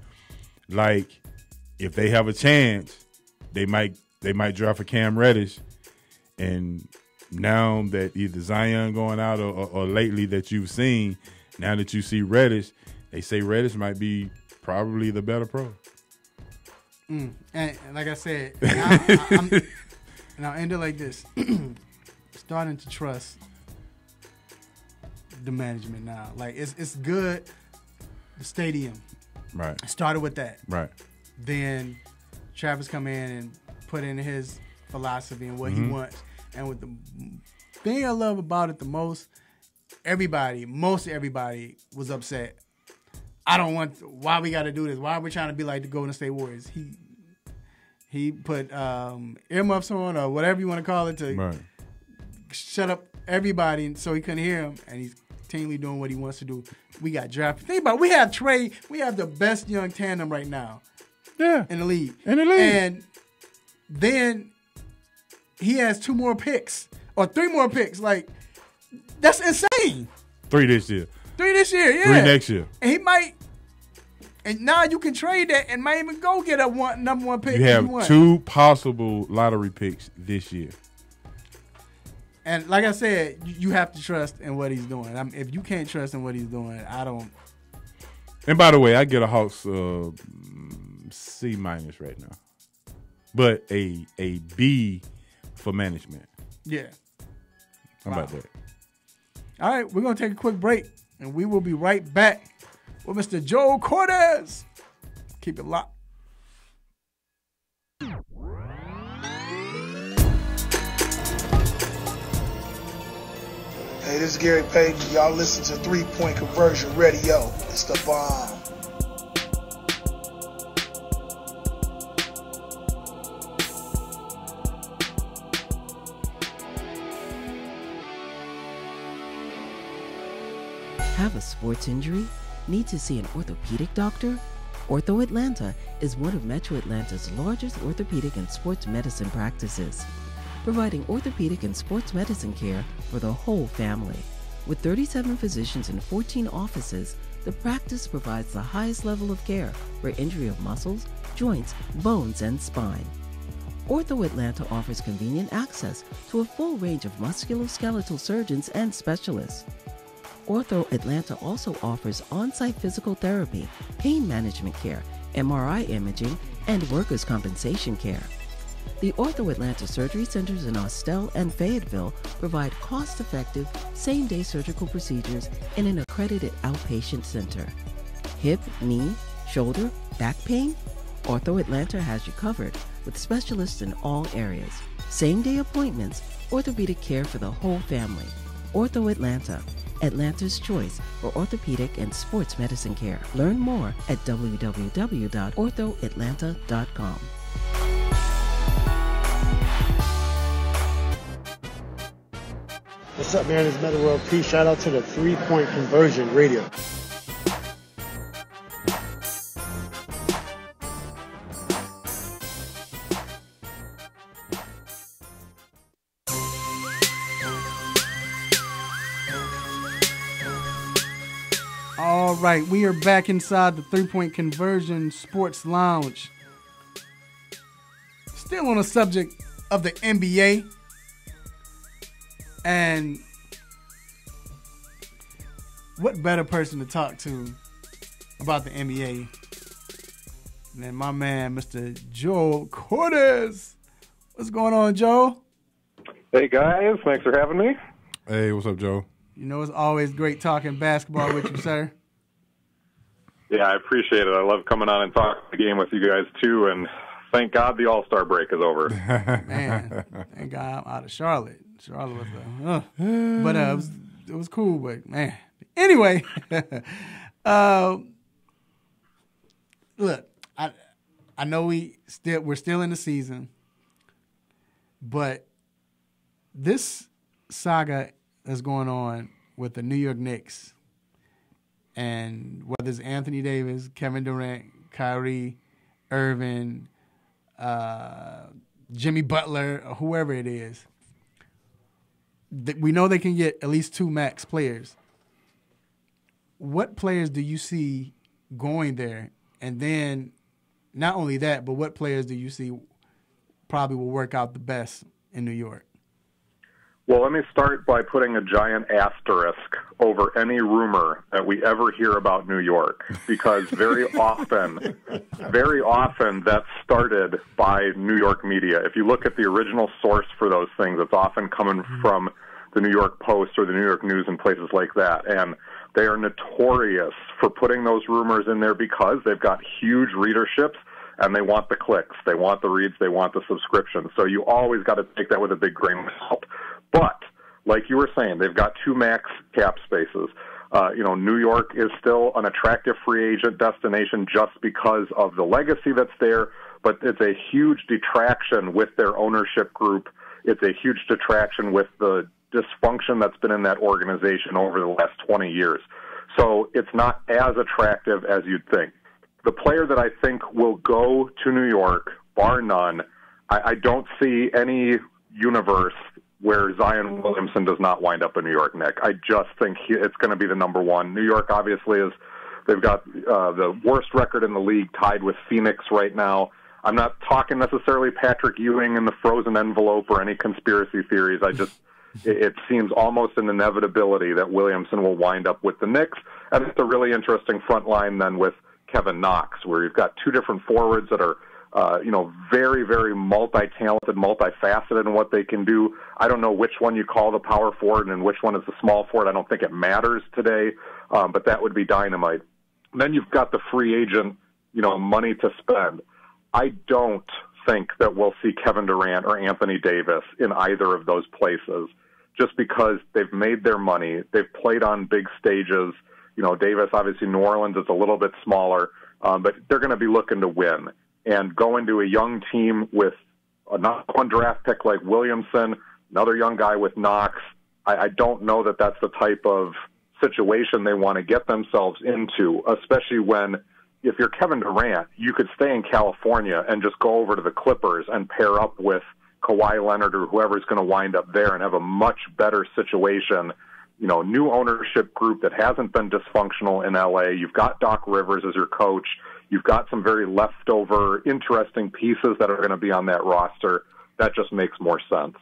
like if they have a chance, they might draft a Cam Reddish, and now that either Zion going out or lately that you've seen, now that you see Reddish, they say Reddish might be probably the better pro. And like I said, and I'll end it like this. Starting to trust the management now. Like, it's good. The stadium. Right. Started with that. Right. Then Travis come in and put in his philosophy and what he wants. And with the thing I love about it the most, most everybody was upset. I don't want, why we got to do this? Why are we trying to be like the Golden State Warriors? He put earmuffs on or whatever you want to call it to shut up everybody so he couldn't hear him, and he's continually doing what he wants to do. We got drafted. Think about it. We have Trey. We have the best young tandem right now. Yeah. In the league. And then he has 2 more picks or 3 more picks. Like, that's insane. 3 this year. 3 this year, yeah. 3 next year. And he might, and now you can trade that and might even go get a number 1 pick. You have 2 possible lottery picks this year. And like I said, you have to trust in what he's doing. If you can't trust in what he's doing, I don't. And by the way, I get a Hawks C- right now, but a B for management. Yeah. How about that? All right, we're gonna take a quick break, and we will be right back with Mr. Joe Cortez. Keep it locked. Hey, this is Gary Payton. Y'all listen to 3 Point Conversion Radio. It's the bomb. Have a sports injury? Need to see an orthopedic doctor? Ortho Atlanta is one of Metro Atlanta's largest orthopedic and sports medicine practices, providing orthopedic and sports medicine care for the whole family. With 37 physicians and 14 offices, the practice provides the highest level of care for injury of muscles, joints, bones, and spine. Ortho Atlanta offers convenient access to a full range of musculoskeletal surgeons and specialists. Ortho Atlanta also offers on-site physical therapy, pain management care, MRI imaging, and workers' compensation care. The Ortho Atlanta surgery centers in Austell and Fayetteville provide cost-effective, same-day surgical procedures in an accredited outpatient center. Hip, knee, shoulder, back pain? Ortho Atlanta has you covered with specialists in all areas. Same-day appointments, orthopedic care for the whole family. Ortho Atlanta, Atlanta's choice for orthopedic and sports medicine care. Learn more at www.orthoatlanta.com. What's up, man? It's Meta World Peace. Shout out to the 3 Point Conversion Radio. All right, we are back inside the 3 Point Conversion Sports Lounge. Still on the subject of the NBA. And what better person to talk to about the NBA than my man, Mr. Joel Cordes. What's going on, Joel? Hey, guys. Thanks for having me. Hey, what's up, Joe? You know, it's always great talking basketball with you, sir. Yeah, I appreciate it. I love coming on and talking the game with you guys, too. And thank God the All-Star break is over. Man, thank God I'm out of Charlotte. Charlotte was but it was cool, but man. Anyway, look, I know we're still in the season, but this saga that's going on with the New York Knicks, and whether it's Anthony Davis, Kevin Durant, Kyrie Irving, Jimmy Butler, or whoever it is, we know they can get at least 2 max players. What players do you see going there? And then not only that, but what players do you see probably will work out the best in New York? Well, let me start by putting a giant asterisk over any rumor that we ever hear about New York, because very often that's started by New York media. If you look at the original source for those things, it's often coming from the New York Post or the New York News and places like that. And they are notorious for putting those rumors in there because they've got huge readerships and they want the clicks, they want the reads, they want the subscriptions. So you always got to take that with a big grain of salt. But, like you were saying, they've got 2 max cap spaces. New York is still an attractive free agent destination just because of the legacy that's there, but it's a huge detraction with their ownership group. It's a huge detraction with the dysfunction that's been in that organization over the last 20 years. So it's not as attractive as you'd think. The player that I think will go to New York, bar none, I don't see any universe where Zion Williamson does not wind up in New York, Nick. I just think it's going to be the number one. New York obviously they've got the worst record in the league, tied with Phoenix right now. I'm not talking necessarily Patrick Ewing in the frozen envelope or any conspiracy theories. It seems almost an inevitability that Williamson will wind up with the Knicks. And it's a really interesting front line then with Kevin Knox, where you've got 2 different forwards that are very, very multi-talented, multifaceted in what they can do. I don't know which one you call the power forward and which one is the small forward. I don't think it matters today, but that would be dynamite. And then you've got the free agent, money to spend. I don't think that we'll see Kevin Durant or Anthony Davis in either of those places, just because they've made their money. They've played on big stages. You know, Davis, obviously New Orleans is a little bit smaller, but they're going to be looking to win. And go into a young team with another one draft pick like Williamson, another young guy with Knox, I don't know that that's the type of situation they want to get themselves into, especially when, if you're Kevin Durant, you could stay in California and just go over to the Clippers and pair up with Kawhi Leonard or whoever's going to wind up there and have a much better situation. You know, new ownership group that hasn't been dysfunctional in LA. You've got Doc Rivers as your coach. You've got some very leftover, interesting pieces that are going to be on that roster. That just makes more sense.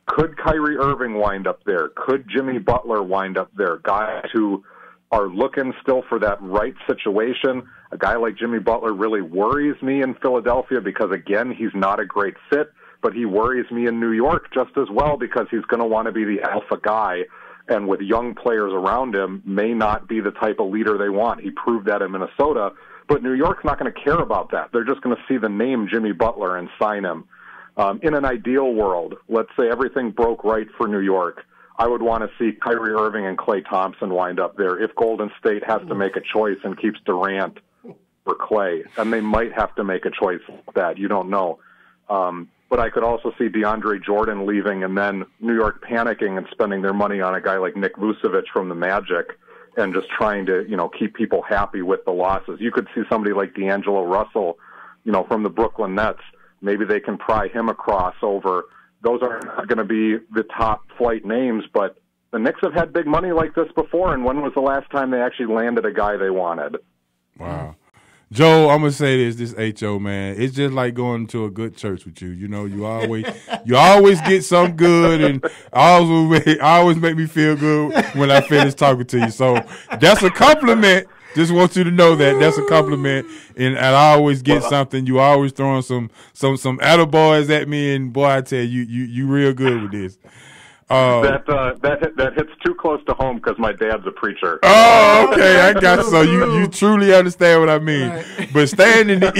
Could Kyrie Irving wind up there? Could Jimmy Butler wind up there? Guys who are looking still for that right situation. A guy like Jimmy Butler really worries me in Philadelphia because, again, he's not a great fit, but he worries me in New York just as well because he's going to want to be the alpha guy, and with young players around him, may not be the type of leader they want. He proved that in Minnesota, but New York's not going to care about that. They're just going to see the name Jimmy Butler and sign him. In an ideal world, let's say everything broke right for New York, I would want to see Kyrie Irving and Klay Thompson wind up there if Golden State has to make a choice and keeps Durant or Klay. And they might have to make a choice like that. You don't know. But I could also see DeAndre Jordan leaving and then New York panicking and spending their money on a guy like Nick Vucevic from the Magic and just trying to, you know, keep people happy with the losses. You could see somebody like D'Angelo Russell, you know, from the Brooklyn Nets. Maybe they can pry him across over. Those are not going to be the top flight names, but the Knicks have had big money like this before, and when was the last time they actually landed a guy they wanted? Wow. Joe, I'm going to say this HO, man. It's just like going to a good church with you. You know, you always get something good, and always make me feel good when I finish talking to you. So that's a compliment. Just want you to know that that's a compliment, and I always get something. You always throwing some attaboys at me, and boy, I tell you real good with this. That hits too close to home because my dad's a preacher. Oh, okay, I got it. So you truly understand what I mean. Right. But staying in the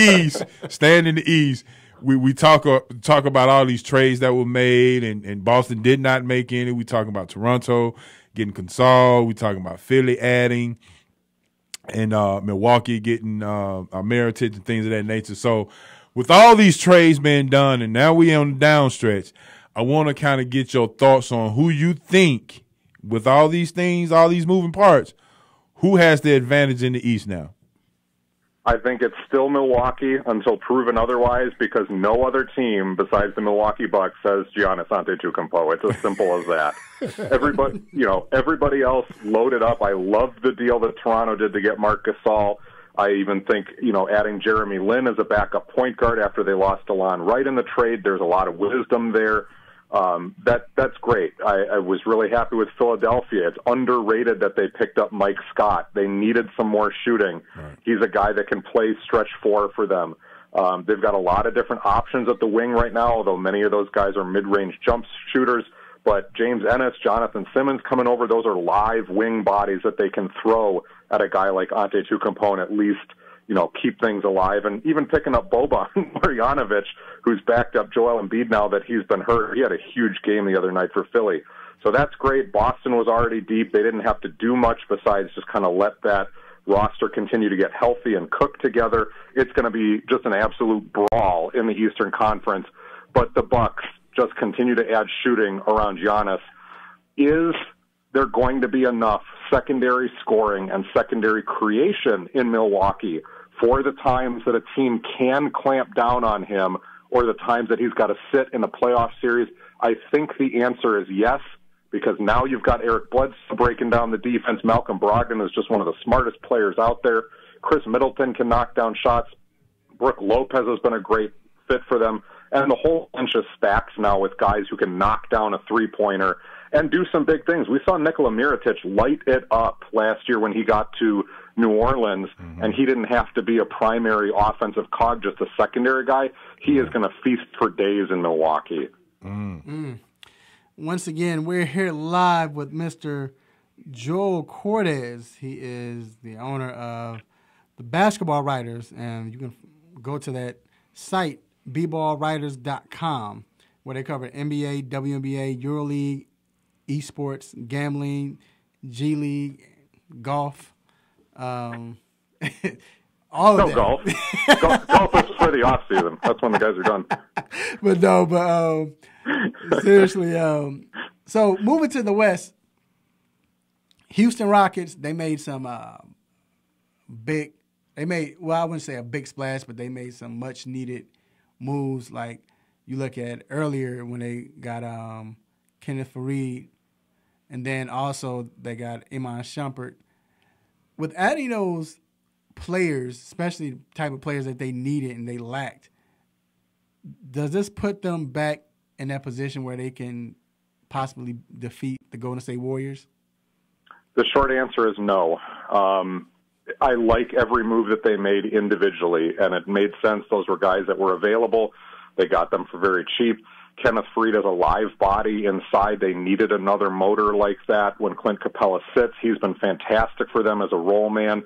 East, we talk about all these trades that were made, and Boston did not make any. We talking about Toronto getting Consol. We talking about Philly adding. And Milwaukee getting Meritage and things of that nature. So with all these trades being done, and now we on the down stretch, I want to kind of get your thoughts on who you think, with all these things, all these moving parts, who has the advantage in the East now? I think it's still Milwaukee until proven otherwise, because no other team besides the Milwaukee Bucks has Giannis Antetokounmpo. It's as simple as that. Everybody else loaded up. I love the deal that Toronto did to get Marc Gasol. I even think, adding Jeremy Lin as a backup point guard after they lost Delon Wright in the trade, there's a lot of wisdom there. That's great. I was really happy with Philadelphia. It's underrated that they picked up Mike Scott. They needed some more shooting. Right. He's a guy that can play stretch four for them. They've got a lot of different options at the wing right now, although many of those guys are mid-range jump shooters. But James Ennis, Jonathan Simmons coming over, those are live wing bodies that they can throw at a guy like Antetokounmpo and at least, keep things alive. And even picking up Boban Marjanovic, who's backed up Joel Embiid now that he's been hurt. He had a huge game the other night for Philly. So that's great. Boston was already deep. They didn't have to do much besides just kind of let that roster continue to get healthy and cook together. It's going to be just an absolute brawl in the Eastern Conference. But the Bucks just continue to add shooting around Giannis. Is there going to be enough secondary scoring and secondary creation in Milwaukee for the times that a team can clamp down on him or the times that he's got to sit in a playoff series? I think the answer is yes, because now you've got Eric Bledsoe breaking down the defense. Malcolm Brogdon is just one of the smartest players out there. Chris Middleton can knock down shots. Brook Lopez has been a great fit for them. And the whole bunch of stacks now with guys who can knock down a three-pointer and do some big things. We saw Nikola Mirotic light it up last year when he got to New Orleans, and he didn't have to be a primary offensive cog, just a secondary guy. He is going to feast for days in Milwaukee. Once again, we're here live with Mr. Joel Cortez. He is the owner of the Basketball Writers, and you can go to that site, bballwriters.com, where they cover NBA, WNBA, EuroLeague, esports, gambling, G League, golf, all of that. Golf. Golf is for the off season. That's when the guys are done. Seriously. So moving to the West, Houston Rockets, they made some I wouldn't say a big splash, but they made some much needed moves. Like you look at earlier when they got Kenneth Faried, and then also they got Iman Shumpert. With adding those players, especially the type of players that they needed and they lacked, does this put them back in that position where they can possibly defeat the Golden State Warriors? The short answer is no. I like every move that they made individually, and it made sense. Those were guys that were available. They got them for very cheap. Kenneth Faried is a live body inside. They needed another motor like that. When Clint Capella sits, he's been fantastic for them as a role man.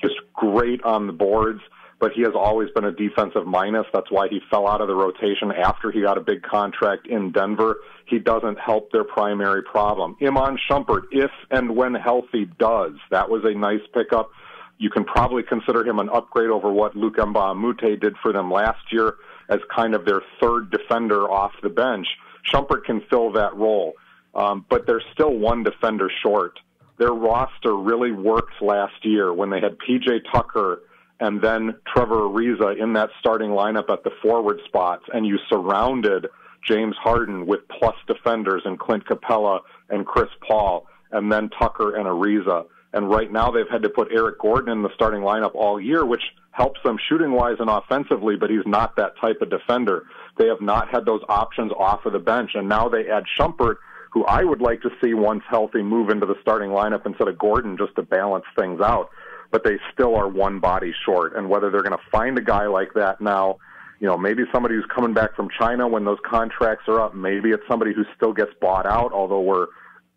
He's great on the boards, but he has always been a defensive minus. That's why he fell out of the rotation after he got a big contract in Denver. He doesn't help their primary problem. Iman Shumpert, if and when healthy, does. That was a nice pickup. You can probably consider him an upgrade over what Luc Mbah a Moute did for them last year as kind of their third defender off the bench. Shumpert can fill that role, but they're still one defender short. Their roster really worked last year when they had P.J. Tucker and then Trevor Ariza in that starting lineup at the forward spots, and you surrounded James Harden with plus defenders and Clint Capella and Chris Paul, and then Tucker and Ariza. And right now they've had to put Eric Gordon in the starting lineup all year, which helps them shooting-wise and offensively, but he's not that type of defender. They have not had those options off of the bench, and now they add Shumpert, who I would like to see, once healthy, move into the starting lineup instead of Gordon just to balance things out. But they still are one body short, and whether they're going to find a guy like that now, maybe somebody who's coming back from China when those contracts are up, maybe it's somebody who still gets bought out, although we're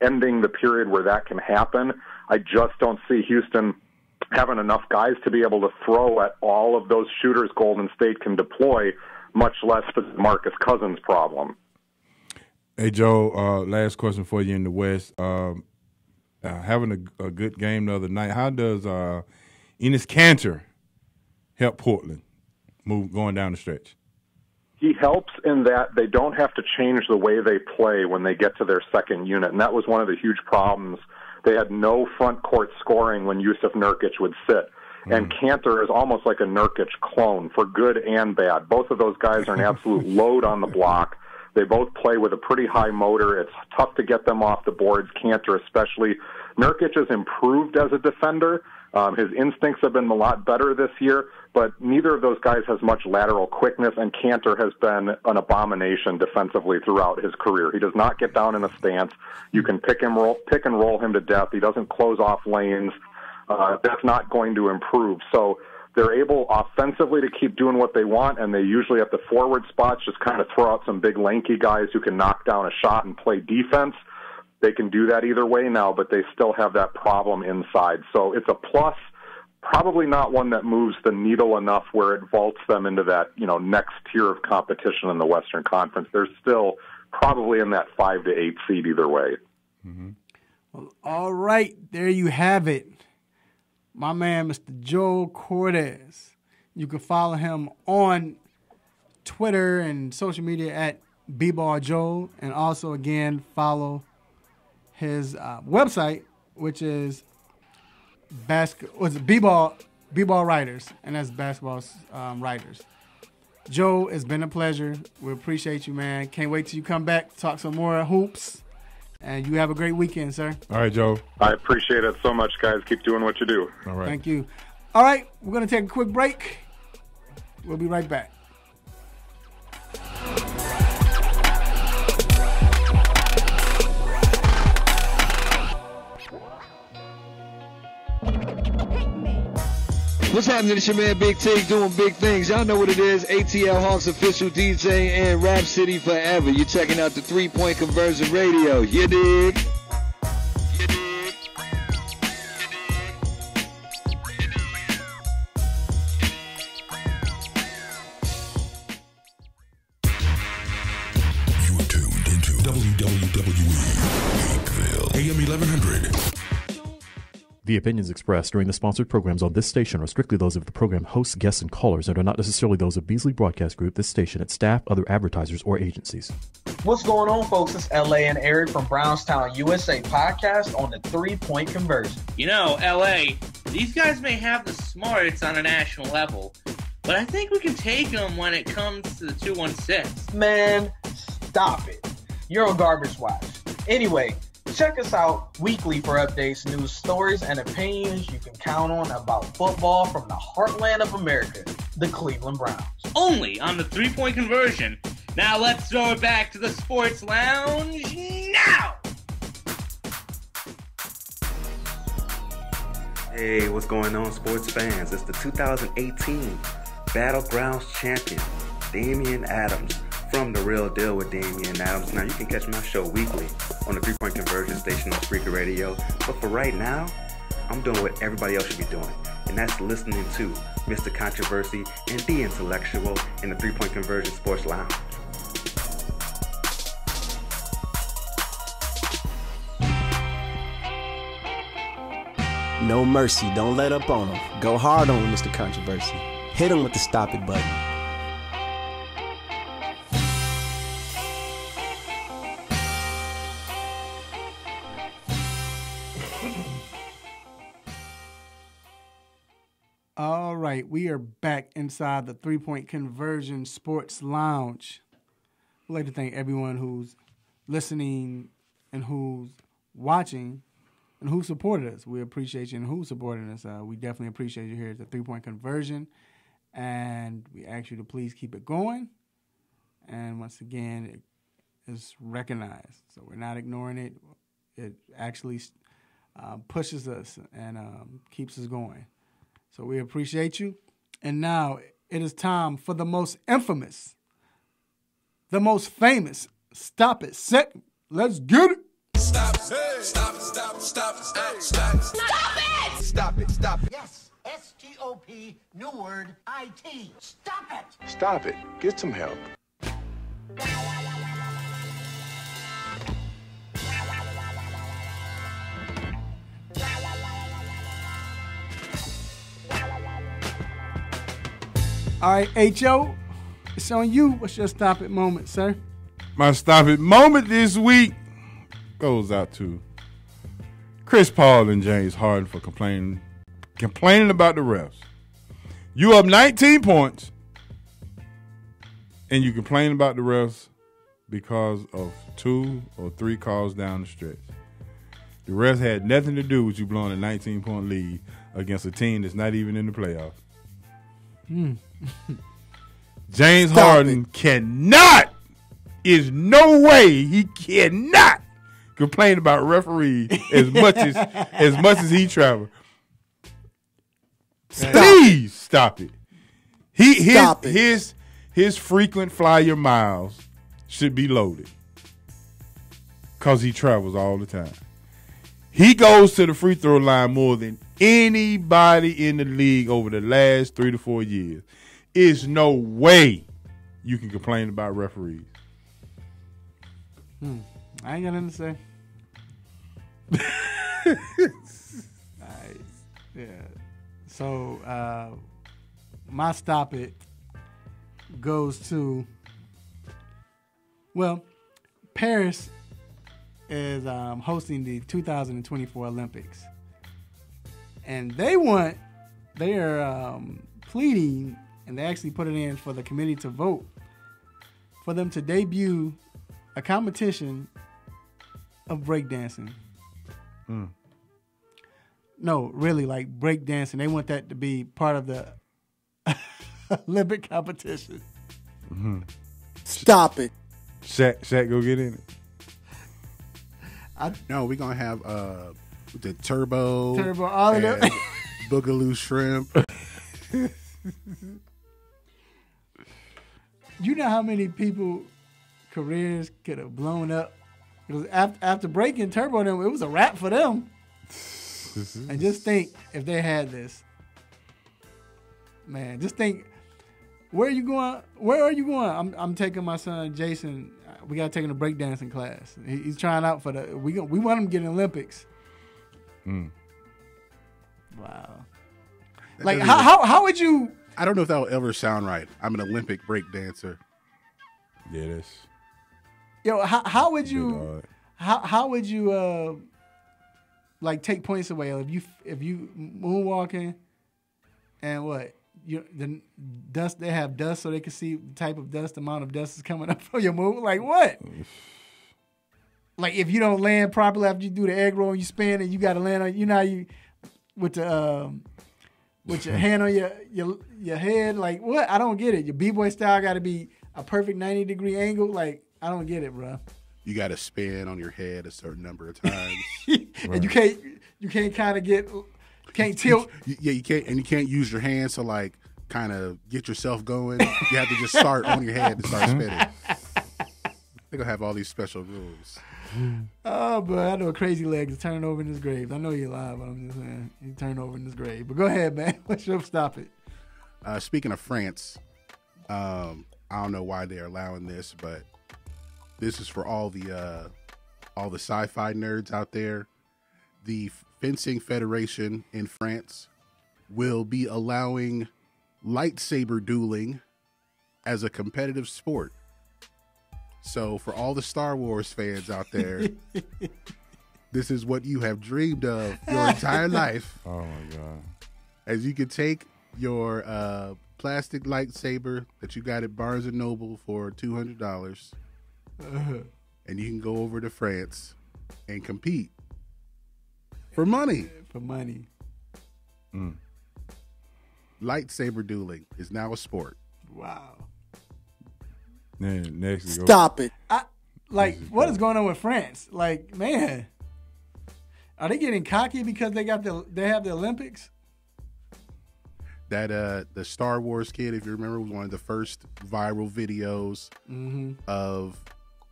ending the period where that can happen. I just don't see Houston having enough guys to be able to throw at all of those shooters Golden State can deploy, much less the Marcus Cousins problem. Hey, Joe, last question for you in the West. Having a good game the other night, how does Enes Kanter help Portland going down the stretch? He helps in that they don't have to change the way they play when they get to their second unit, and that was one of the huge problems. They had no front court scoring when Yusuf Nurkic would sit. And Kanter is almost like a Nurkic clone for good and bad. Both of those guys are an absolute load on the block. They both play with a pretty high motor. It's tough to get them off the boards, Kanter especially. Nurkic has improved as a defender. His instincts have been a lot better this year, but neither of those guys has much lateral quickness, and Kanter has been an abomination defensively throughout his career. He does not get down in a stance. You can pick and roll him to death. He doesn't close off lanes. That's not going to improve. So they're able offensively to keep doing what they want, and they usually at the forward spots just kind of throw out some big lanky guys who can knock down a shot and play defense. They can do that either way now, but they still have that problem inside. So it's a plus, probably not one that moves the needle enough where it vaults them into that, next tier of competition in the Western Conference. They're still probably in that 5 to 8 seed either way. Mm-hmm. Well, all right, there you have it. My man, Mr. Joe Cortez. You can follow him on Twitter and social media at bballjoe, and also, again, follow his website, which is B-Ball Writers, and that's basketball writers. Joe, it's been a pleasure. We appreciate you, man. Can't wait till you come back, talk some more hoops, and you have a great weekend, sir. All right, Joe. I appreciate it so much, guys. Keep doing what you do. All right. Thank you. All right, we're going to take a quick break. We'll be right back. What's happening? It's your man Big T doing big things. Y'all know what it is. ATL Hawks official DJ and Rap City forever. You're checking out the 3-Point Conversion Radio. You dig? You're tuned into WWE, Hakeville, AM 1100. The opinions expressed during the sponsored programs on this station are strictly those of the program hosts, guests, and callers and are not necessarily those of Beasley Broadcast Group, this station, its staff, other advertisers, or agencies. What's going on, folks? It's LA and Eric from Brownstown, USA podcast on the 3-point conversion. You know, LA, these guys may have the smarts on a national level, but I think we can take them when it comes to the 216. Man, stop it. You're a garbage watch. Anyway, check us out weekly for updates, news, stories, and opinions you can count on about football from the heartland of America, the Cleveland Browns. Only on the 3-point conversion. Now let's throw it back to the Sports Lounge now! Hey, what's going on, sports fans? It's the 2018 Battlegrounds champion, Damian Adams, from The Real Deal with Damian Adams. Now, you can catch my show weekly on the 3-point conversion station on Spreaker Radio. But for right now, I'm doing what everybody else should be doing, and that's listening to Mr. Controversy and The Intellectual in the 3-point conversion sports lounge. No mercy. Don't let up on him. Go hard on him, Mr. Controversy. Hit him with the stop it button. All right, we are back inside the 3-point conversion sports lounge. I'd like to thank everyone who's listening and who's watching and who supported us. We appreciate you and who supported us. We definitely appreciate you here at the 3-point conversion, and we ask you to please keep it going. And once again, it is recognized, so we're not ignoring it. It actually pushes us and keeps us going. So we appreciate you. And now it is time for the most infamous, the most famous Stop It Set. Let's get it. Stop, hey. Stop, stop, stop, stop, stop. Stop it! Stop it, stop it. Yes, S-T-O-P, new word, I-T. Stop it! Stop it. Get some help. All right, H.O., it's on you. What's your stop it moment, sir? My stop it moment this week goes out to Chris Paul and James Harden for complaining about the refs. You up 19 points, and you complain about the refs because of 2 or 3 calls down the stretch. The refs had nothing to do with you blowing a 19-point lead against a team that's not even in the playoffs. James Harden cannot, is no way he cannot complain about referees as much as he traveled. Please stop it. His frequent flyer miles should be loaded because he travels all the time. He goes to the free throw line more than anybody in the league over the last 3 to 4 years. It's no way you can complain about referees. I ain't got nothing to say. Yeah. So my stop it goes to, well, Paris is hosting the 2024 Olympics, and they are pleading, and they actually put it in for the committee to vote for them to debut a competition of breakdancing. No, really, like breakdancing. They want that to be part of the Olympic competition. Stop it. Shaq go get in it. No, we're going to have the Turbo, all of them. Boogaloo Shrimp. You know how many people careers could have blown up? Because after breaking Turbo, them, it was a wrap for them. And just think if they had this. Man, just think Where are you going? Where are you going? I'm taking my son Jason. We got to take him to breakdancing class. He's trying out for the. We want him to get in the Olympics. Wow. Like how would you? I don't know if that'll ever sound right. I'm an Olympic break dancer. Yeah, that's. Yo, how would you? How would you? Like take points away if you moonwalking, and what? The dust, they have dust so they can see the type of dust, the amount of dust is coming up from your move. Like what? Like if you don't land properly after you do the egg roll and you spin and you got to land on, you know, you with the with your hand on your head. Like what? I don't get it. Your b-boy style got to be a perfect 90-degree angle. Like I don't get it, bro. You got to spin on your head a certain number of times, and you can't kind of get. Can't tilt. You can't, and you can't use your hands to like kind of get yourself going. You have to just start on your head and start spinning. They're gonna have all these special rules. Oh, but I know Crazy Legs is turning over in his grave. I know you're live, but I'm just saying he turned over in his grave. But go ahead, man. What's your stop it? Speaking of France, I don't know why they're allowing this, but this is for all the sci-fi nerds out there. The Fencing Federation in France will be allowing lightsaber dueling as a competitive sport. So for all the Star Wars fans out there, this is what you have dreamed of your entire life. Oh my God. As you can take your plastic lightsaber that you got at Barnes & Noble for $200 and you can go over to France and compete. For money. For money. Lightsaber dueling is now a sport. Wow. Man, next Stop it. What is going on with France? Like, man, are they getting cocky because they have the Olympics? That the Star Wars kid, if you remember, was one of the first viral videos of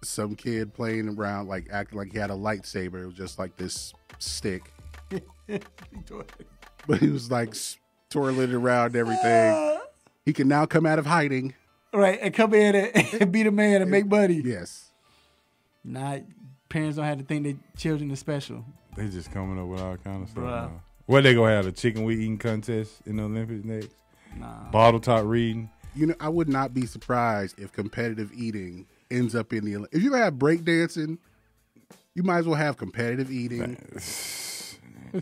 some kid playing around, like acting like he had a lightsaber. It was just like this stick. But he was like twirling it around and everything. He can now come out of hiding. Right, and come in and be the man and make money. Yes. Nah, parents don't have to think their children are special. They just coming up with all kind of stuff. Bruh. Now. What, they gonna have a chicken wing eating contest in the Olympics next? Nah. Bottle top reading. You know, I would not be surprised if competitive eating ends up in the Olympics. If you have breakdancing, you might as well have competitive eating.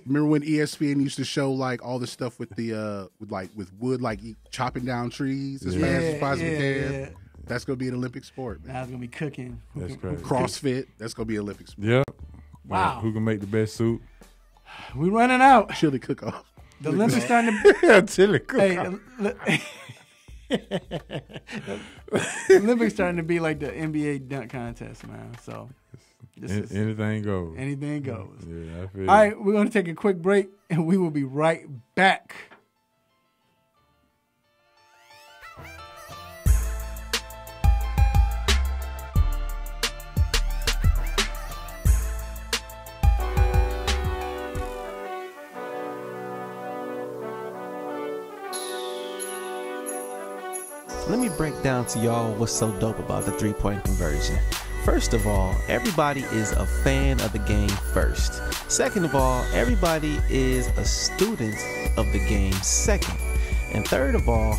Remember when ESPN used to show like all the stuff with the with wood, like chopping down trees as fast as possibly can? Yeah. That's gonna be an Olympic sport, man. Now it's gonna be cooking. That's crazy. CrossFit, that's gonna be an Olympic sport. Yep. Wow. Who can make the best soup? We running out. Chili cook-off. The Olympics starting to yeah, chili cook-off. The Olympics starting to be like the NBA dunk contest, man. So anything goes. Anything goes. Yeah, I feel all right, we're going to take a quick break, and we will be right back. Let me break down to y'all what's so dope about the three-point conversion. First of all, everybody is a fan of the game first. Second of all, everybody is a student of the game second. And third of all,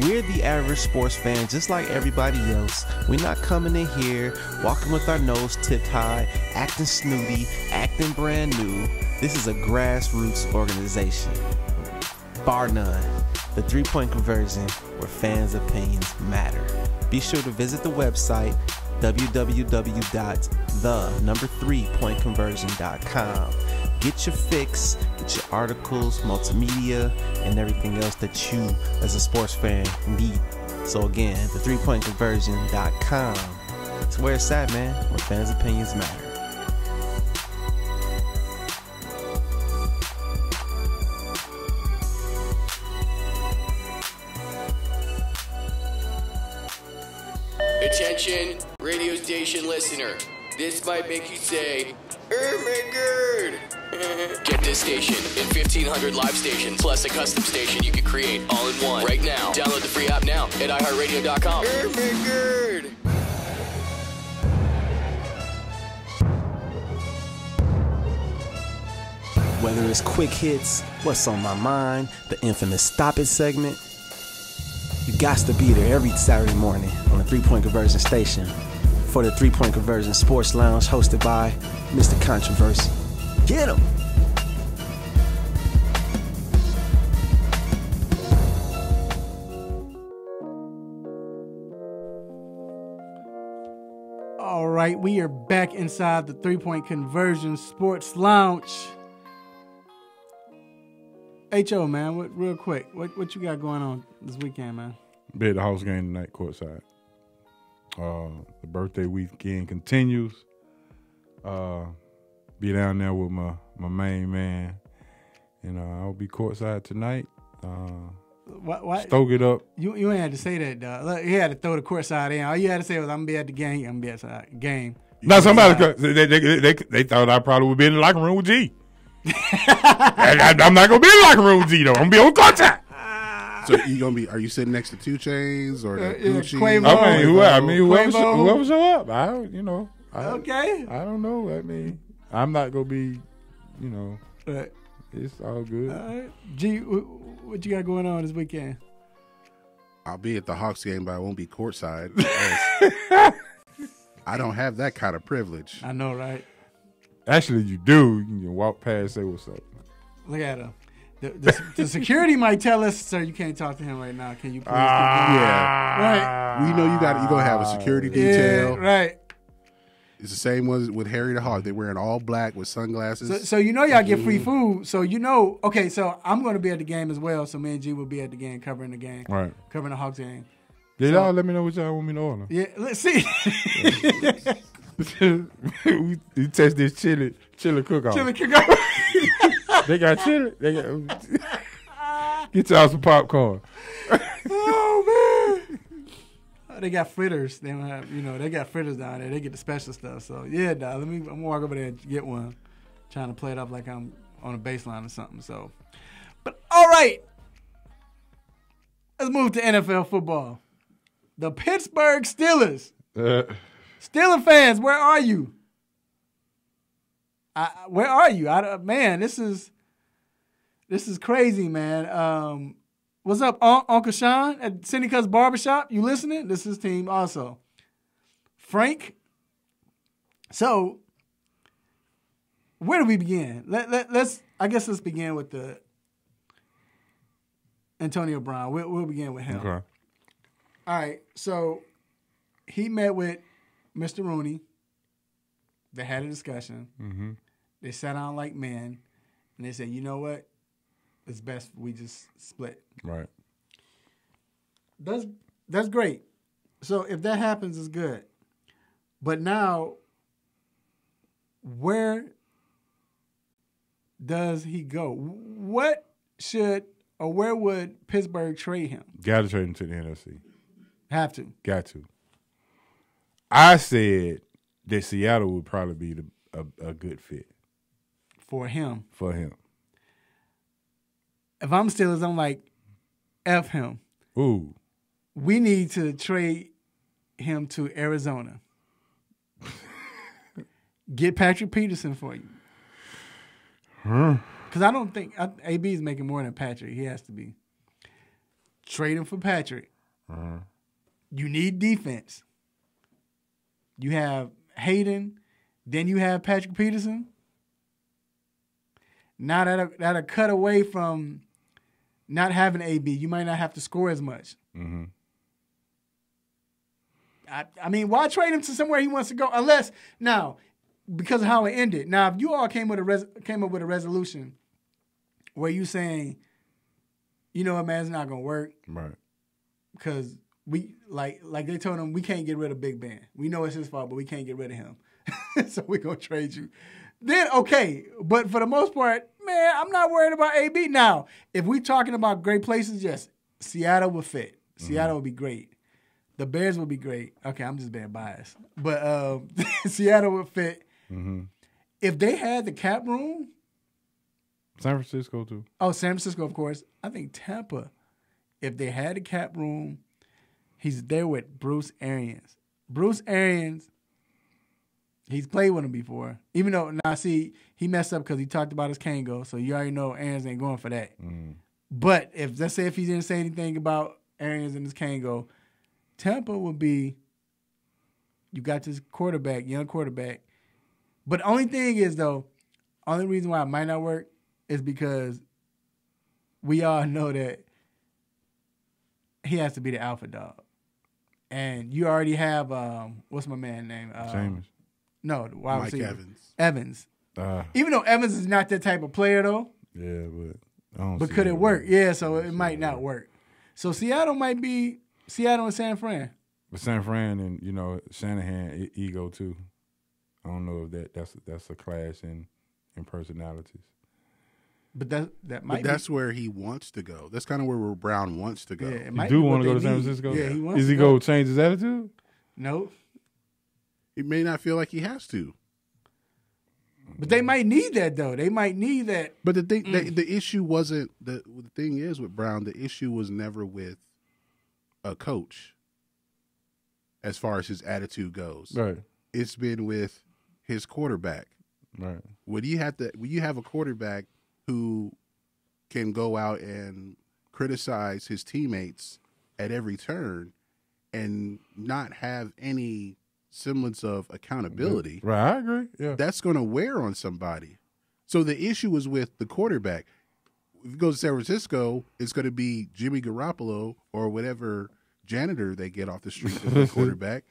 we're the average sports fan just like everybody else. We're not coming in here, walking with our nose tipped high, acting snooty, acting brand new. This is a grassroots organization. Bar none. The three-point conversion, where fans' opinions matter. Be sure to visit the website www.the3pointconversion.com. Get your fix, get your articles, multimedia, and everything else that you, as a sports fan, need. So again, the3pointconversion.com. It's where it's at, man, where fans' opinions matter. Attention, radio station listener. This might make you say, oh my god, Get this station and 1,500 live stations, plus a custom station you can create all in one. Right now. Download the free app now at iHeartRadio.com. Whether it's quick hits, what's on my mind, the infamous Stop It segment, you got to be there every Saturday morning on the 3-Point Conversion station for the 3-Point Conversion Sports Lounge hosted by Mr. Controversy. Get him! All right, we are back inside the 3-Point Conversion Sports Lounge. H.O., man, real quick, what you got going on this weekend, man? Be at the house game tonight, courtside. The birthday weekend continues. Be down there with my main man. And I'll be courtside tonight. What? Stoke it up. You ain't had to say that, dog. Look, he had to throw the courtside in. All you had to say was, I'm going to be at the game. I'm going to be at the game. Now, somebody, they thought I probably would be in the locker room with G. I'm not going to be in the locker room with G, though. I'm going to be on courtside. So you gonna be? Are you sitting next to 2 Chainz or Gucci? Whoever show up. Okay. I don't know. I mean, I'm not gonna be. It's all good. All right. G, what you got going on this weekend? I'll be at the Hawks game, but I won't be courtside. I don't have that kind of privilege. I know, right? Actually, you do. You can walk past, say what's up. Look at him. The security might tell us, sir, you can't talk to him right now. Can you please? Yeah. Right. We know you're gonna have a security detail. Yeah, right. It's the same one with Harry the Hawk. They're wearing all black with sunglasses. So y'all get free food. So okay, so I'm going to be at the game as well. So me and G will be at the game, covering the game. Right. Covering the Hawks game. Yeah, y'all let me know what y'all want me to order. Yeah, let's see. You test this chili cook-off. Chili cook-off. They got chili. Get y'all some popcorn. Oh, man. They got fritters. They don't have, they got fritters down there. They get the special stuff. So, yeah, dog, I'm going to walk over there and get one. Trying to play it up like I'm on a baseline or something. So, but all right. Let's move to NFL football. The Pittsburgh Steelers. Steelers fans, where are you? Where are you? Man, this is crazy, man. What's up, Uncle Sean at Seneca's Barbershop? You listening? This is his team also. Frank. So, where do we begin? Let's begin with the Antonio Brown. We'll begin with him. Okay. All right. So, he met with Mr. Rooney. They had a discussion. Mm-hmm. They sat down like men, and they said, you know what? It's best we just split. Right. That's great. So if that happens, it's good. But now, where does he go? Where would Pittsburgh trade him? Got to trade him to the NFC. Have to. Got to. I said that Seattle would probably be a good fit. For him. If I'm Steelers, I'm like, F him. Ooh. We need to trade him to Arizona. Get Patrick Peterson for you. Because I don't think AB is making more than Patrick. He has to be. Trade him for Patrick. You need defense. You have Hayden. Then you have Patrick Peterson. Now that'll cut away from not having AB. You might not have to score as much. Mm-hmm. I mean, why trade him to somewhere he wants to go? Unless now, because of how it ended. Now, if you all came up with a resolution where you saying, you know what, man, it's not gonna work, right? Because we like they told him we can't get rid of Big Ben. We know it's his fault, but we can't get rid of him, so we're gonna trade you. Then okay, but for the most part, man, I'm not worried about AB. Now, if we're talking about great places, yes, Seattle would fit. Seattle would be great. The Bears would be great. Okay, I'm just being biased. But Seattle would fit. Mm-hmm. If they had the cap room, San Francisco too. Oh, San Francisco, of course. I think Tampa, if they had a cap room, he's there with Bruce Arians. Bruce Arians, he's played with him before. Even though, now see, he messed up because he talked about his Kango, so you already know Arians ain't going for that. But let's say if he didn't say anything about Arians and his Kango, Tampa would be, you got this quarterback, young quarterback. But the only thing is, though, only reason why it might not work is because we all know that he has to be the alpha dog. And you already have, what's my man's name? James. No, the wide Mike receiver. Evans. Even though Evans is not that type of player, though. Yeah, but I don't But see could it work? Yeah, so it might not work. So Seattle might be Seattle and San Fran. But San Fran and, you know, Shanahan, ego too. I don't know if that's a clash in personalities. But that might But that's where he wants to go. That's kind of where Brown wants to go. Yeah, You do want to go to San Francisco? Yeah, he wants Is to he go. going to change his attitude? No. He may not feel like he has to. But they might need that, though. They might need that. But the thing, the issue wasn't the thing is with Brown. The issue was never with a coach, as far as his attitude goes. Right. It's been with his quarterback. Right. When you have a quarterback who can go out and criticize his teammates at every turn and not have any semblance of accountability. Right, I agree. Yeah. That's going to wear on somebody. So the issue is with the quarterback. If you go to San Francisco, it's going to be Jimmy Garoppolo or whatever janitor they get off the street to the quarterback.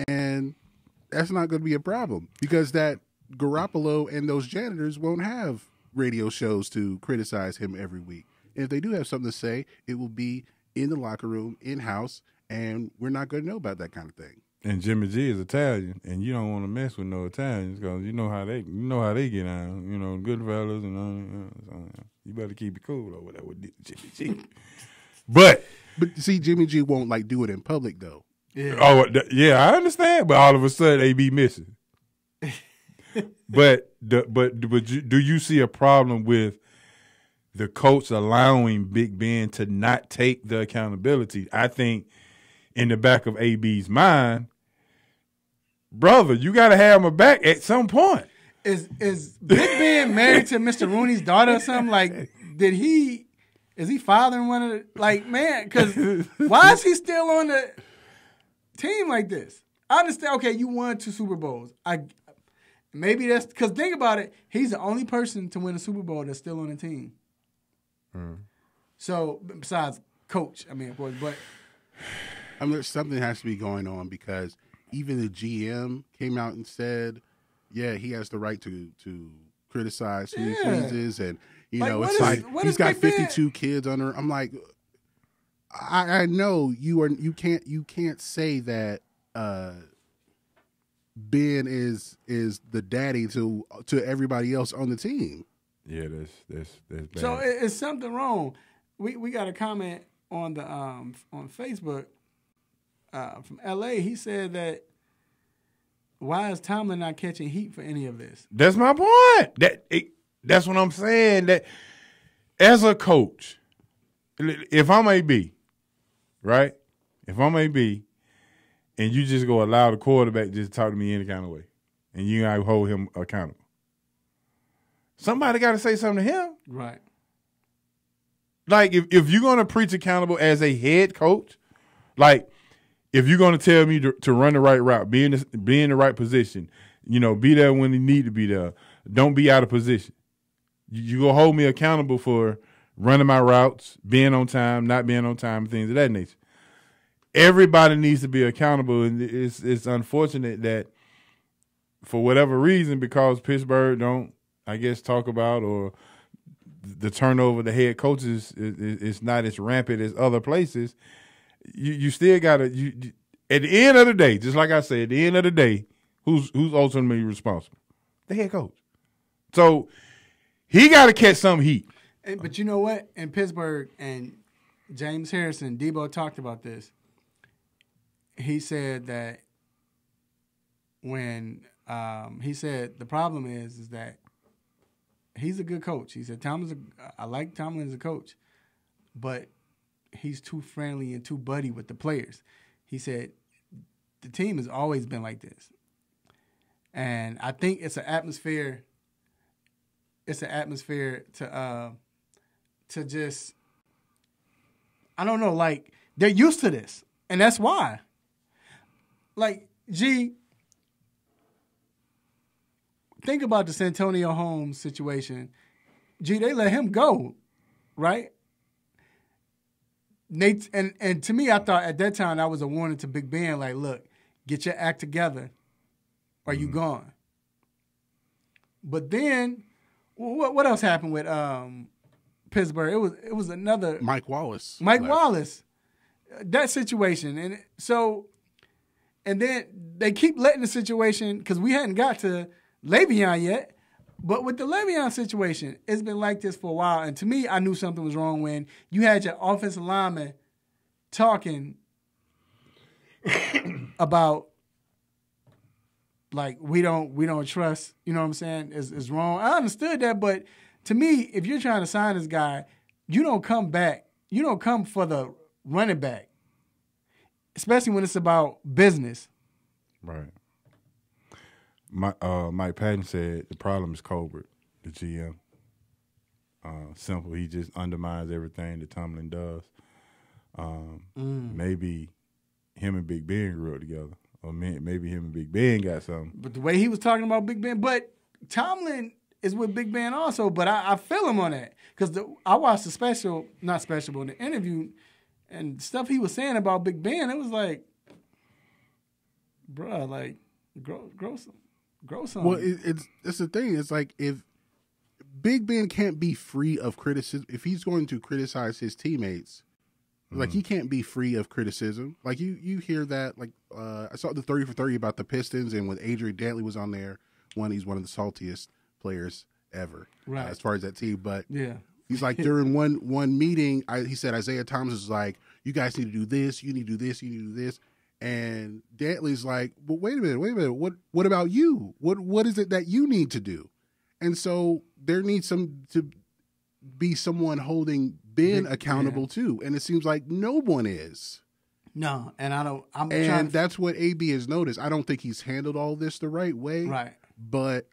And that's not going to be a problem because that Garoppolo and those janitors won't have radio shows to criticize him every week. And if they do have something to say, it will be in the locker room, in-house, and we're not going to know about that kind of thing. And Jimmy G is Italian, and you don't want to mess with no Italians because you know how they get on. You know, good fellas and all. You better keep it cool over there with Jimmy G. But see, Jimmy G won't like do it in public though. Yeah. Oh, yeah, I understand. But all of a sudden they be missing. but do you see a problem with the coach allowing Big Ben to not take the accountability? I think in the back of AB's mind, brother, you got to have him back at some point. Is Big Ben married to Mr. Rooney's daughter or something? Like, is he fathering one of the, like, man, because why is he still on the team like this? I understand, okay, you won 2 Super Bowls. Maybe that's, because think about it, he's the only person to win a Super Bowl that's still on the team. So, besides coach, I mean, of course, but. I mean, something has to be going on because even the GM came out and said, yeah, he has the right to criticize who he pleases. And, you know, it's like he's got 52 kids under. I'm like, I know you can't say that Ben is the daddy to everybody else on the team. Yeah, that's bad. So it's something wrong. We got a comment on the on Facebook from LA. He said that why is Tomlin not catching heat for any of this? That's my point. That's what I'm saying. That as a coach, if I'm AB, right? If I'm AB, and you just go allow the quarterback just to talk to me any kind of way, and you gotta hold him accountable. Somebody got to say something to him. Right. Like, if you're going to preach accountable as a head coach, like, if you're going to tell me to run the right route, be in the right position, you know, be there when you need to be there, don't be out of position. You going to hold me accountable for running my routes, being on time, not being on time, things of that nature. Everybody needs to be accountable, and it's unfortunate that for whatever reason, because Pittsburgh don't, I guess, talk about, or the turnover of the head coaches is not as rampant as other places. You still got to, at the end of the day, just like I said, at the end of the day, who's ultimately responsible? The head coach. So he got to catch some heat. But you know what? In Pittsburgh, and James Harrison, Debo talked about this. He said that when he said the problem is that he's a good coach. He said I like Tomlin as a coach, but he's too friendly and too buddy with the players. He said the team has always been like this, and I think it's an atmosphere. It's an atmosphere to just, I don't know, like they're used to this, and that's why. Like, G, think about the Santonio Holmes situation. G, they let him go, right? And to me, I thought at that time that was a warning to Big Ben, like, look, get your act together, or you gone. But then, what else happened with Pittsburgh? It was another Mike Wallace. Wallace, that situation, and then they keep letting the situation, because we hadn't got to Le'Veon yet. But with the Le'Veon situation, it's been like this for a while. And to me, I knew something was wrong when you had your offensive lineman talking about, like, we don't trust, you know what I'm saying, is wrong. I understood that, but to me, if you're trying to sign this guy, you don't come back. You don't come for the running back, especially when it's about business. Right. Mike Patton said the problem is Colbert, the GM. Simple. He just undermines everything that Tomlin does. Maybe him and Big Ben grew up together. Or maybe him and Big Ben got something. But the way he was talking about Big Ben, but Tomlin is with Big Ben also, but I feel him on that. Because I watched the interview, and stuff he was saying about Big Ben, it was like, bruh, like, grow some. Well, it's the thing. It's like, if Big Ben can't be free of criticism, if he's going to criticize his teammates, like, he can't be free of criticism. Like, you hear that. Like, I saw the 30 for 30 about the Pistons, and when Adrian Dantley was on there, he's one of the saltiest players ever, right, as far as that team. But yeah, he's like, during one meeting, he said Isaiah Thomas was like, you guys need to do this, you need to do this, you need to do this. And Dantley's like, but wait a minute. What about you? What is it that you need to do? And so there needs to be someone holding Ben accountable too. And it seems like no one is. No, and that's what AB has noticed. I don't think he's handled all this the right way. Right. But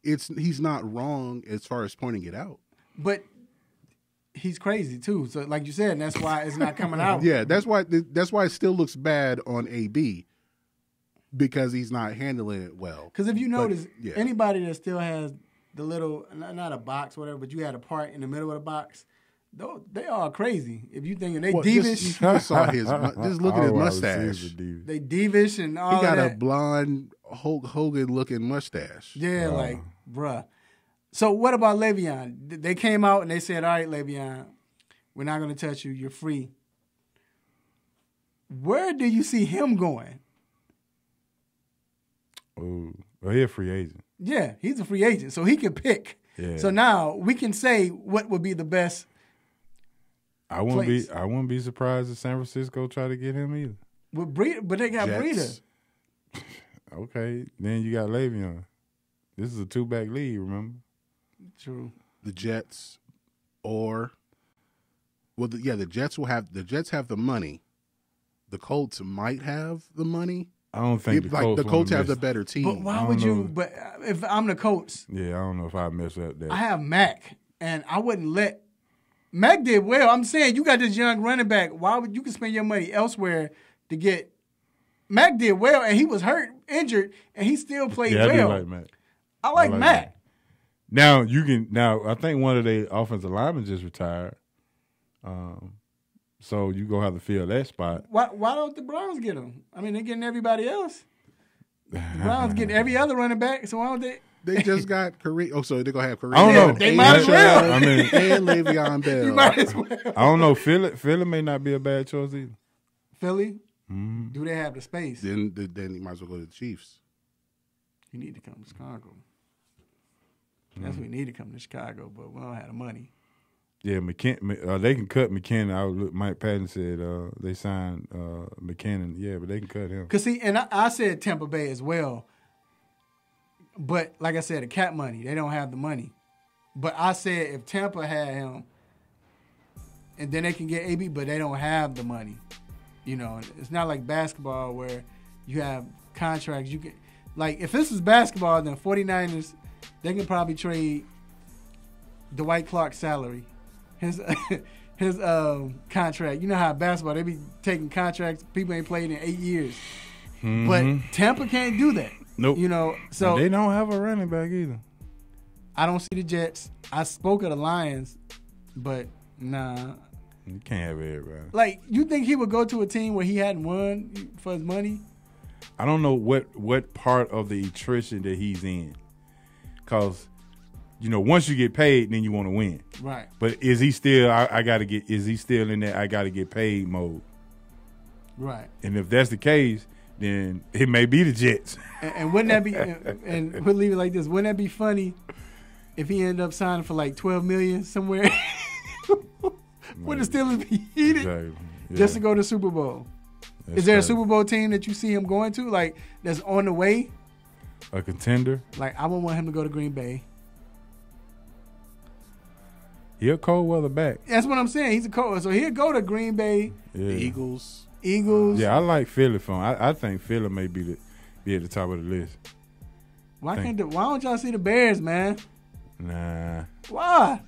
he's not wrong as far as pointing it out. But he's crazy too. So, like you said, and that's why it's not coming out. Yeah, that's why it still looks bad on AB, because he's not handling it well. Because if you notice, anybody that still has the little, not a box, whatever, but you had a part in the middle of the box, they are crazy. If you thinking they devish, you saw just look at his mustache. They devish and all that. He got a blonde Hulk Hogan looking mustache. Yeah, like, bruh. So what about Le'Veon? They came out and they said, all right, Le'Veon, we're not going to touch you. You're free. Where do you see him going? Oh, well, he's a free agent. Yeah, he's a free agent, so he can pick. Yeah. So now we can say what would be the best I wouldn't be surprised if San Francisco try to get him either. With Breida, but they got Breida. Okay, then you got Le'Veon. This is a 2-back league, remember? True. The Jets, the Jets have the money. The Colts might have the money. I don't think the Colts have the better team. But why would you? But if I'm the Colts, yeah, I don't know if I mess up that. I have Mac, and I wouldn't let. Mac did well. I'm saying you got this young running back. Why would you can spend your money elsewhere to get? Mac did well, and he was injured, and he still played well. I do like Mac. I like Mac. Now I think one of their offensive linemen just retired. So you gonna have to fill that spot. Why don't the Browns get him? I mean, they're getting everybody else. The Browns getting every other running back, so why don't they? They just got Kareem. Oh, so they're gonna have Kareem. I don't know. They might as well. I mean, and Le'Veon Bell. You might as well. I don't know. Philly may not be a bad choice either. Philly? Mm-hmm. Do they have the space? Then you might as well go to the Chiefs. You need to come to Chicago. That's what we need to come to Chicago, but we don't have the money. Yeah, they can cut McKinnon. Mike Patton said they signed McKinnon. Yeah, but they can cut him. Because, see, and I said Tampa Bay as well. But, like I said, the cap money, they don't have the money. But I said if Tampa had him, and then they can get AB, but they don't have the money. You know, it's not like basketball where you have contracts. You can, like, if this is basketball, then 49ers, they can probably trade Dwight Clark's salary, his contract. You know how basketball, they be taking contracts people ain't played in 8 years. Mm-hmm. But Tampa can't do that. Nope. You know, so and they don't have a running back either. I don't see the Jets. I spoke of the Lions, but nah. You can't have everybody. Like, you think he would go to a team where he hadn't won for his money? I don't know what part of the attrition that he's in. Because, you know, once you get paid, then you want to win. Right. But is he still, is he still in that I got to get paid mode? Right. And if that's the case, then it may be the Jets. And wouldn't that be, and we'll leave it like this, wouldn't that be funny if he ended up signing for like $12 million somewhere? Would the Steelers be heated just to go to the Super Bowl? Is there a Super Bowl team that you see him going to, like, that's on the way? A contender? Like, I wouldn't want him to go to Green Bay. He'll cold weather back. That's what I'm saying. He's a cold. So he'll go to Green Bay. Yeah. Eagles. Yeah, I like Philly for him. I think Philly may be at the top of the list. Why don't y'all see the Bears, man? Nah. Why?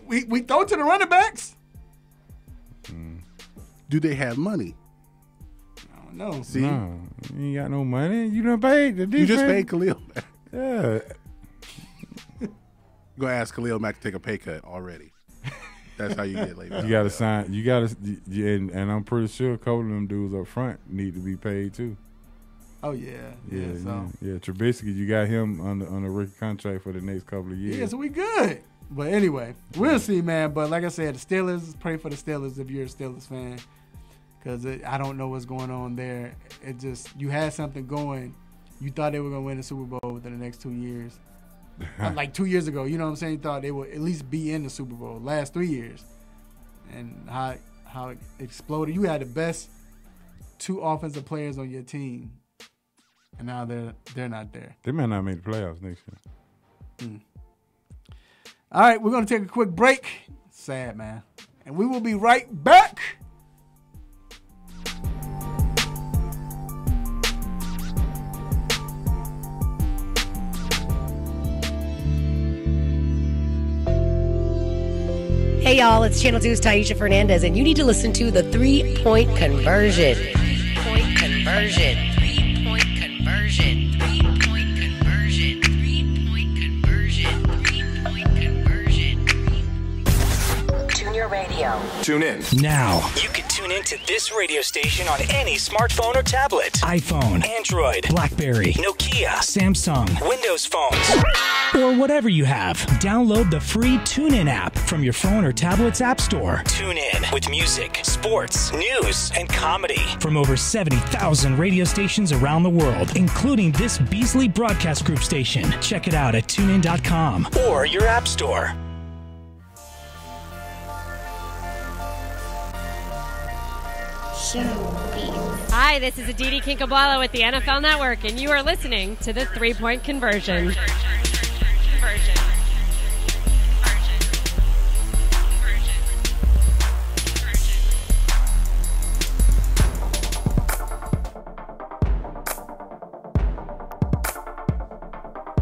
We throw to the running backs. Do they have money? I don't know. See, no, you ain't got no money. You done paid the defense. You just paid Khalil Mack. Yeah. Go ask Khalil Mack to take a pay cut already. That's how you get laid. You got to sign. You got to, and I'm pretty sure a couple of them dudes up front need to be paid too. Oh yeah. Trubisky, you got him on a rookie contract for the next couple of years. Yeah, so we good. But anyway, we'll see, man. But like I said, the Steelers, pray for the Steelers if you're a Steelers fan, because I don't know what's going on there. It just, you had something going. You thought they were going to win the Super Bowl within the next 2 years. Like 2 years ago, you know what I'm saying? You thought they would at least be in the Super Bowl last 3 years. And how it exploded. You had the best 2 offensive players on your team, and now they're not there. They may not make the playoffs next year. All right, we're going to take a quick break. Sad, man. And we will be right back. Hey y'all, it's Channel 2's Taisha Fernandez, and you need to listen to the 3-Point Conversion. 3-Point Conversion. 3-Point Conversion. 3-Point Conversion. 3-Point Conversion. 3-Point Conversion. Tune your radio. Tune in now. You can tune into this radio station on any smartphone or tablet. iPhone, Android, BlackBerry, Nokia, Samsung, Windows phones, or whatever you have. Download the free TuneIn app from your phone or tablet's app store. Tune in with music, sports, news, and comedy from over 70,000 radio stations around the world, including this Beasley Broadcast Group station. Check it out at tunein.com or your app store. Hi, this is Aditi Kinkabwala with the NFL Network, and you are listening to the 3-Point Conversion.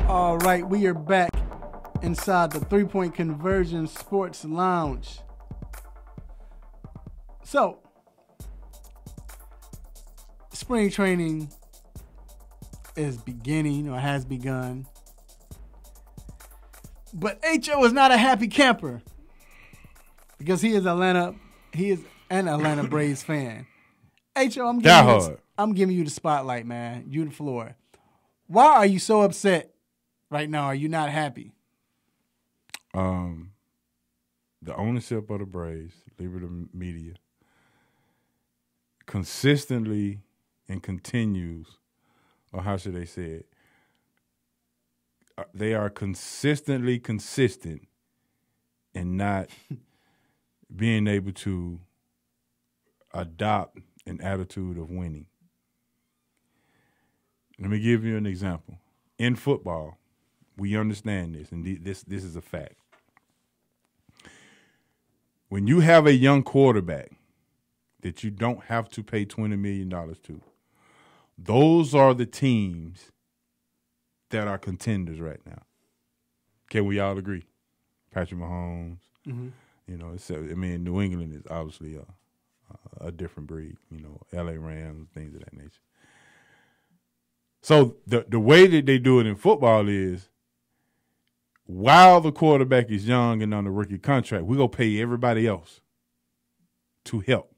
All right, we are back inside the 3-Point Conversion Sports Lounge. So, spring training is beginning or has begun. But H.O. is not a happy camper because he is an Atlanta Braves fan. H.O., I'm giving you the spotlight, man. You the floor. Why are you so upset right now? Are you not happy? The ownership of the Braves, Liberty Media, consistently and continues, or how should they say it? They are consistently consistent in not being able to adopt an attitude of winning. Let me give you an example. In football, We understand this, and this is a fact. When you have a young quarterback that you don't have to pay $20 million to, those are the teams that are contenders right now. Can we all agree? Patrick Mahomes. Mm-hmm. You know, New England is obviously a different breed. You know, L.A. Rams, things of that nature. So the way that they do it in football is, while the quarterback is young and on a rookie contract, we're going to pay everybody else to help,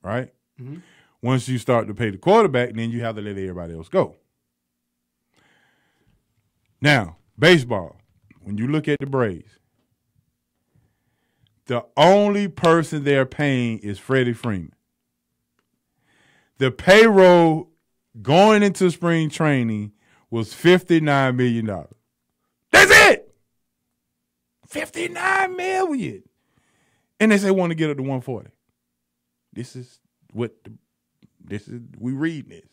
right? Mm-hmm. Once you start to pay the quarterback, then you have to let everybody else go. Now, baseball, when you look at the Braves, the only person they're paying is Freddie Freeman. The payroll going into spring training was $59 million. That's it! $59 million. And they say want to get up to 140. We reading this.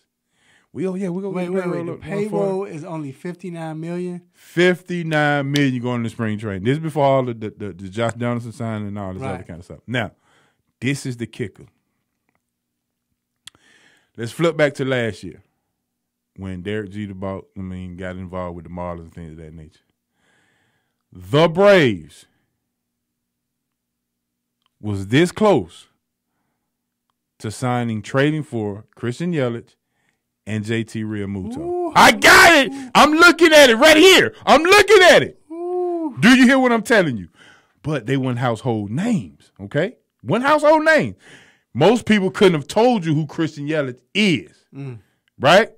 We're gonna wait. The payroll is only $59 million. $59 million going to spring training. This is before all the Josh Donaldson signing and all this other kind of stuff. Now, this is the kicker. Let's flip back to last year when Derek Jeter got involved with the Marlins and things of that nature. The Braves was this close to trading for Christian Yelich and JT Realmuto. Ooh. I got it. I'm looking at it right here. I'm looking at it. Ooh. Do you hear what I'm telling you? But they weren't household names, okay? One household name. Most people couldn't have told you who Christian Yelich is, right?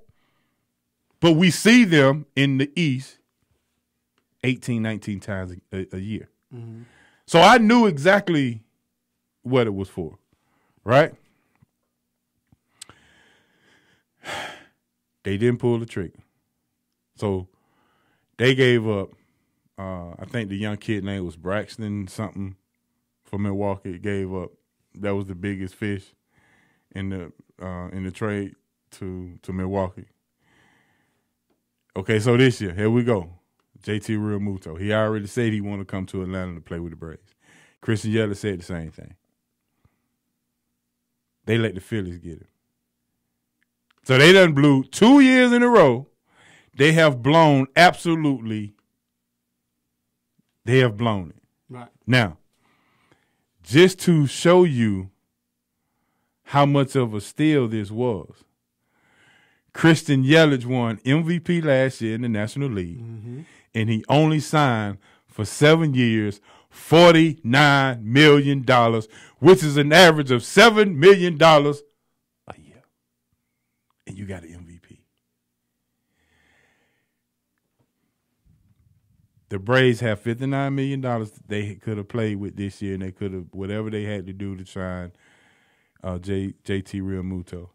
But we see them in the East 18, 19 times a year. Mm-hmm. So I knew exactly what it was for, right? They didn't pull the trigger. So they gave up, I think the young kid name was Braxton something from Milwaukee. Gave up. That was the biggest fish in the trade to Milwaukee. Okay, so this year, here we go. JT Realmuto. He already said he wanted to come to Atlanta to play with the Braves. Christian Yelich said the same thing. They let the Phillies get him. So they done blew 2 years in a row. They have blown absolutely. They have blown it. Right. Now, just to show you how much of a steal this was, Christian Yelich won MVP last year in the National League, and he only signed for 7 years, $49 million, which is an average of $7 million a year. And you got an MVP. The Braves have $59 million they could have played with this year, and they could have, whatever they had to do to sign JT Realmuto.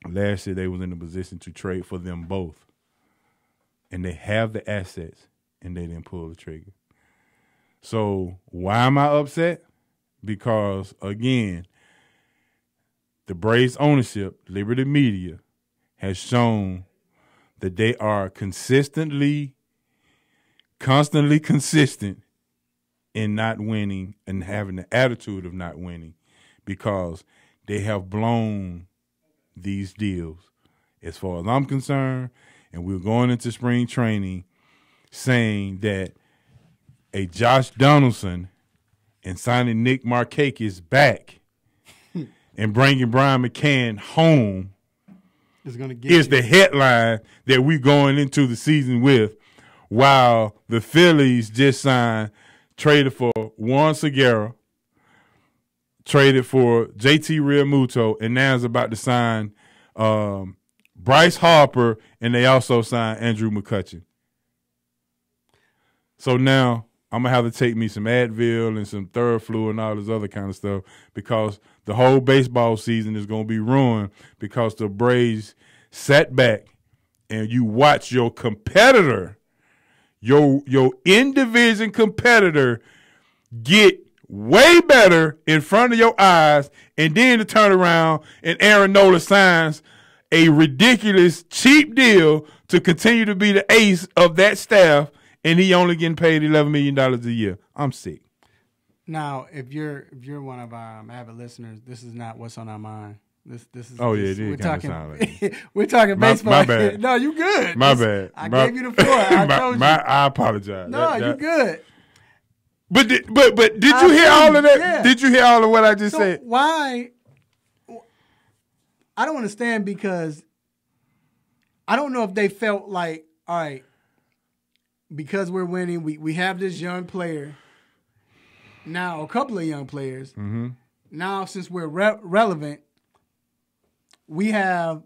Last year, they was in a position to trade for them both. And they have the assets, and they didn't pull the trigger. So why am I upset? Because, again, the Braves ownership, Liberty Media, has shown that they are constantly consistent in not winning and having the attitude of not winning, because they have blown these deals as far as I'm concerned. And we're going into spring training saying that a Josh Donaldson and signing Nick Markakis back and bringing Brian McCann home is the headline that we're going into the season with, while the Phillies just traded for Juan Segura, traded for JT Realmuto, and now is about to sign Bryce Harper, and they also signed Andrew McCutchen. So now I'm going to have to take me some Advil and some Theraflu and all this other kind of stuff, because the whole baseball season is going to be ruined because the Braves sat back and you watch your competitor, your in-division competitor, get way better in front of your eyes, and then to turn around and Aaron Nola signs a ridiculous cheap deal to continue to be the ace of that staff, and he only getting paid $11 million a year. I'm sick. Now, if you're one of our avid listeners, this is not what's on our mind. This is. Oh yeah, this, it we're did talking. sound like We're talking baseball. My bad. No, you good. My bad. I gave you the floor. I told you. I apologize. No, you good. But did you hear all of that? Yeah. Did you hear all of what I just said? Why? I don't understand, because I don't know if they felt like, all right, because we're winning, we have this young player. Now, a couple of young players. Mm-hmm. Now, since we're relevant, we have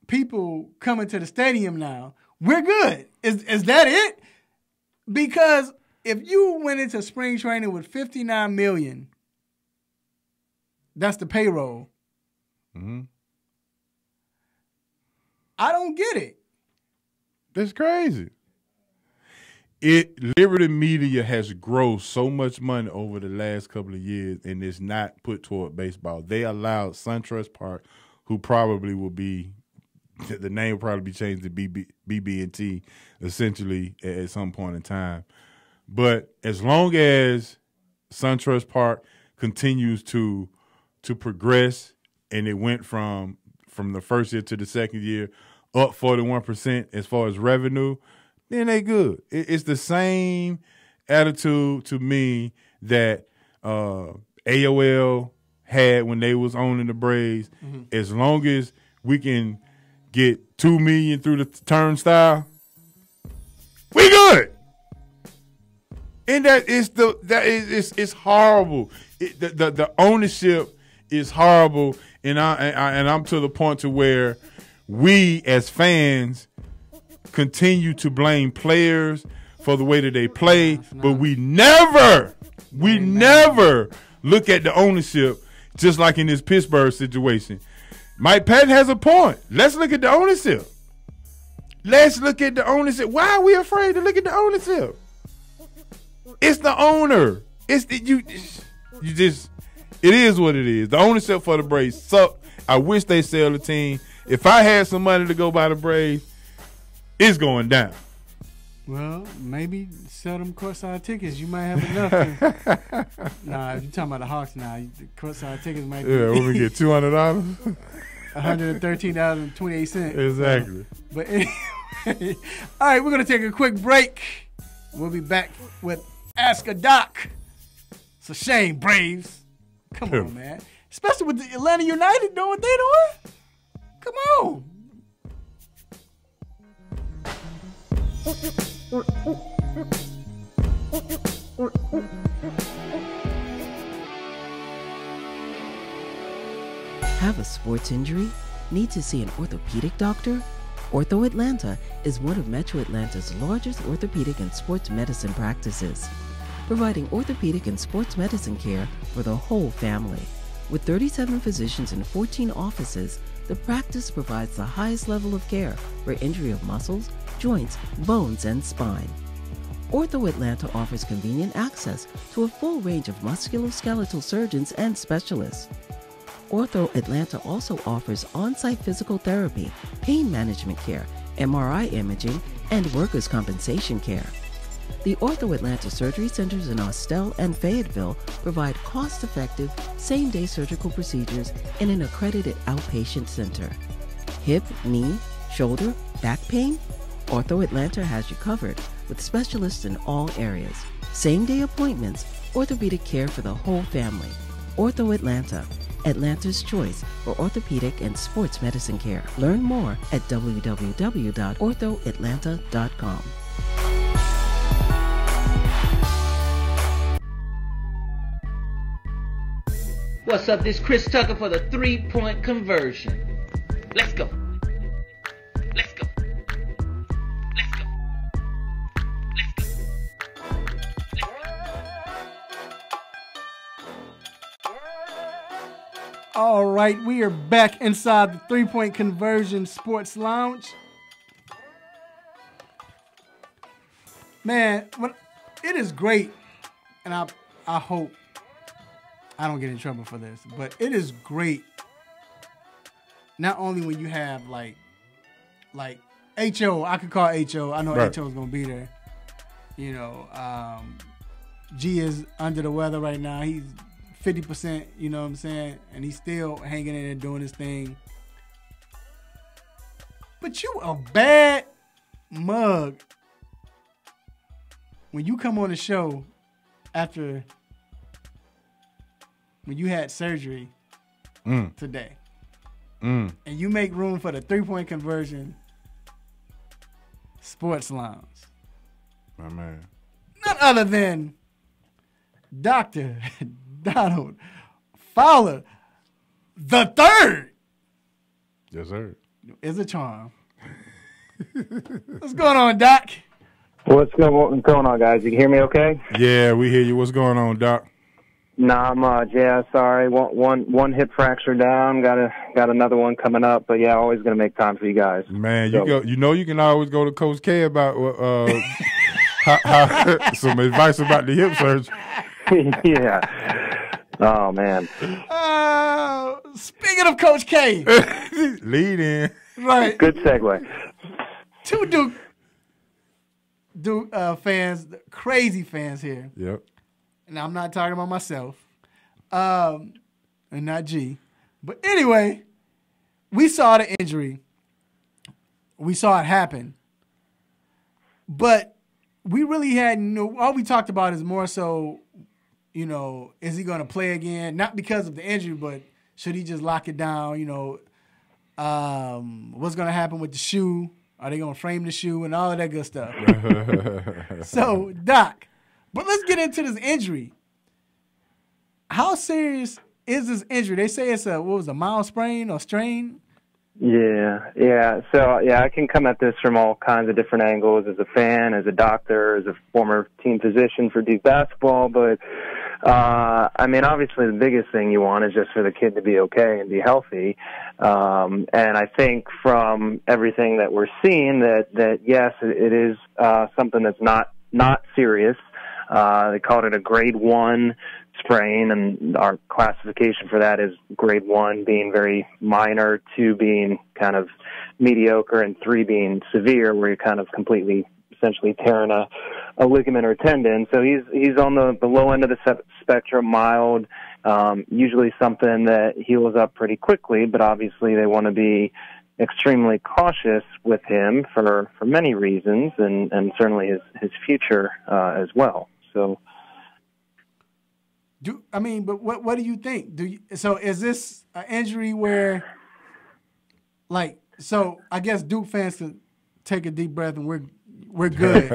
people coming to the stadium now. We're good. Is that it? Because if you went into spring training with $59 million, that's the payroll. Mm-hmm. I don't get it. That's crazy. Liberty Media has grossed so much money over the last couple of years, and it's not put toward baseball. They allowed SunTrust Park, who probably will be, the name will probably be changed to BB&T essentially at some point in time. But as long as SunTrust Park continues to progress, and it went from the first year to the second year up 41% as far as revenue, then they good. It's the same attitude to me that AOL had when they was owning the Braves. Mm-hmm. As long as we can get $2 million through the turnstile, we good. And it's horrible. The ownership is horrible, and I'm to the point to where we as fans continue to blame players for the way that they play, but we never look at the ownership, just like in this Pittsburgh situation. Mike Patton has a point. Let's look at the ownership. Why are we afraid to look at the ownership? It's the owner. It is what it is. The ownership for the Braves suck. I wish they sell the team. If I had some money to go buy the Braves, it's going down. Well, maybe sell them courtside tickets. You might have enough to. Nah, if you're talking about the Hawks now, the courtside tickets might be. Yeah, when we get $200. $113.28. Exactly. But anyway, all right, we're going to take a quick break. We'll be back with Ask a Doc. It's a shame, Braves. Come on, man. Especially with the Atlanta United doing what they doing. Come on. Have a sports injury? Need to see an orthopedic doctor? Ortho Atlanta is one of Metro Atlanta's largest orthopedic and sports medicine practices, providing orthopedic and sports medicine care for the whole family. With 37 physicians and 14 offices, the practice provides the highest level of care for injury of muscles, joints, bones, and spine. Ortho Atlanta offers convenient access to a full range of musculoskeletal surgeons and specialists. Ortho Atlanta also offers on-site physical therapy, pain management care, MRI imaging, and workers' compensation care. The Ortho Atlanta surgery centers in Austell and Fayetteville provide cost-effective, same-day surgical procedures in an accredited outpatient center. Hip, knee, shoulder, back pain? Ortho Atlanta has you covered with specialists in all areas. Same-day appointments, orthopedic care for the whole family. Ortho Atlanta, Atlanta's choice for orthopedic and sports medicine care. Learn more at www.orthoatlanta.com. What's up? This is Chris Tucker for the 3-point conversion. Let's go. Let's go. Let's go. Let's go. All right, we are back inside the 3-point conversion sports lounge. Man, it is great, and I hope I don't get in trouble for this, but it is great. Not only when you have like HO, I could call HO. I know right. HO is gonna be there. G is under the weather right now. He's 50%, you know what I'm saying? And he's still hanging in and doing his thing. But you a bad mug when you come on the show after when you had surgery today. And you make room for the 3-point conversion sports lounge. My man. None other than Dr. Donald Fowler the third. Yes, sir. Is a charm. What's going on, Doc? What's going on, guys? You can hear me okay? Yeah, we hear you. What's going on, Doc? Not much. Yeah, sorry. One hip fracture down. Got another one coming up. But yeah, always gonna make time for you guys. Man, you can always go to Coach K about some advice about the hip surgery. Yeah. Oh man. Speaking of Coach K, lead in. Right. Good segue. Two Duke fans, crazy fans here. Yep. And I'm not talking about myself, and not G. But anyway, we saw the injury. We saw it happen. But we really had all we talked about is more so, is he going to play again? Not because of the injury, but should he just lock it down? What's going to happen with the shoe? Are they going to frame the shoe and all of that good stuff? So, Doc, but let's get into this injury. How serious is this injury? They say it's a mild sprain or strain? Yeah. So, I can come at this from all kinds of different angles as a fan, as a doctor, as a former team physician for Duke basketball. But, obviously the biggest thing you want is just for the kid to be okay and be healthy. And I think from everything that we're seeing that yes, it is something that's not serious. They called it a grade 1 sprain, and our classification for that is grade 1 being very minor, 2 being kind of mediocre, and 3 being severe, where you're kind of completely essentially tearing a ligament or tendon. So he's on the low end of the spectrum, mild, usually something that heals up pretty quickly, but obviously they want to be extremely cautious with him for many reasons, and certainly his future as well. So, but what do you think? So is this an injury where, so I guess Duke fans could take a deep breath and we're good,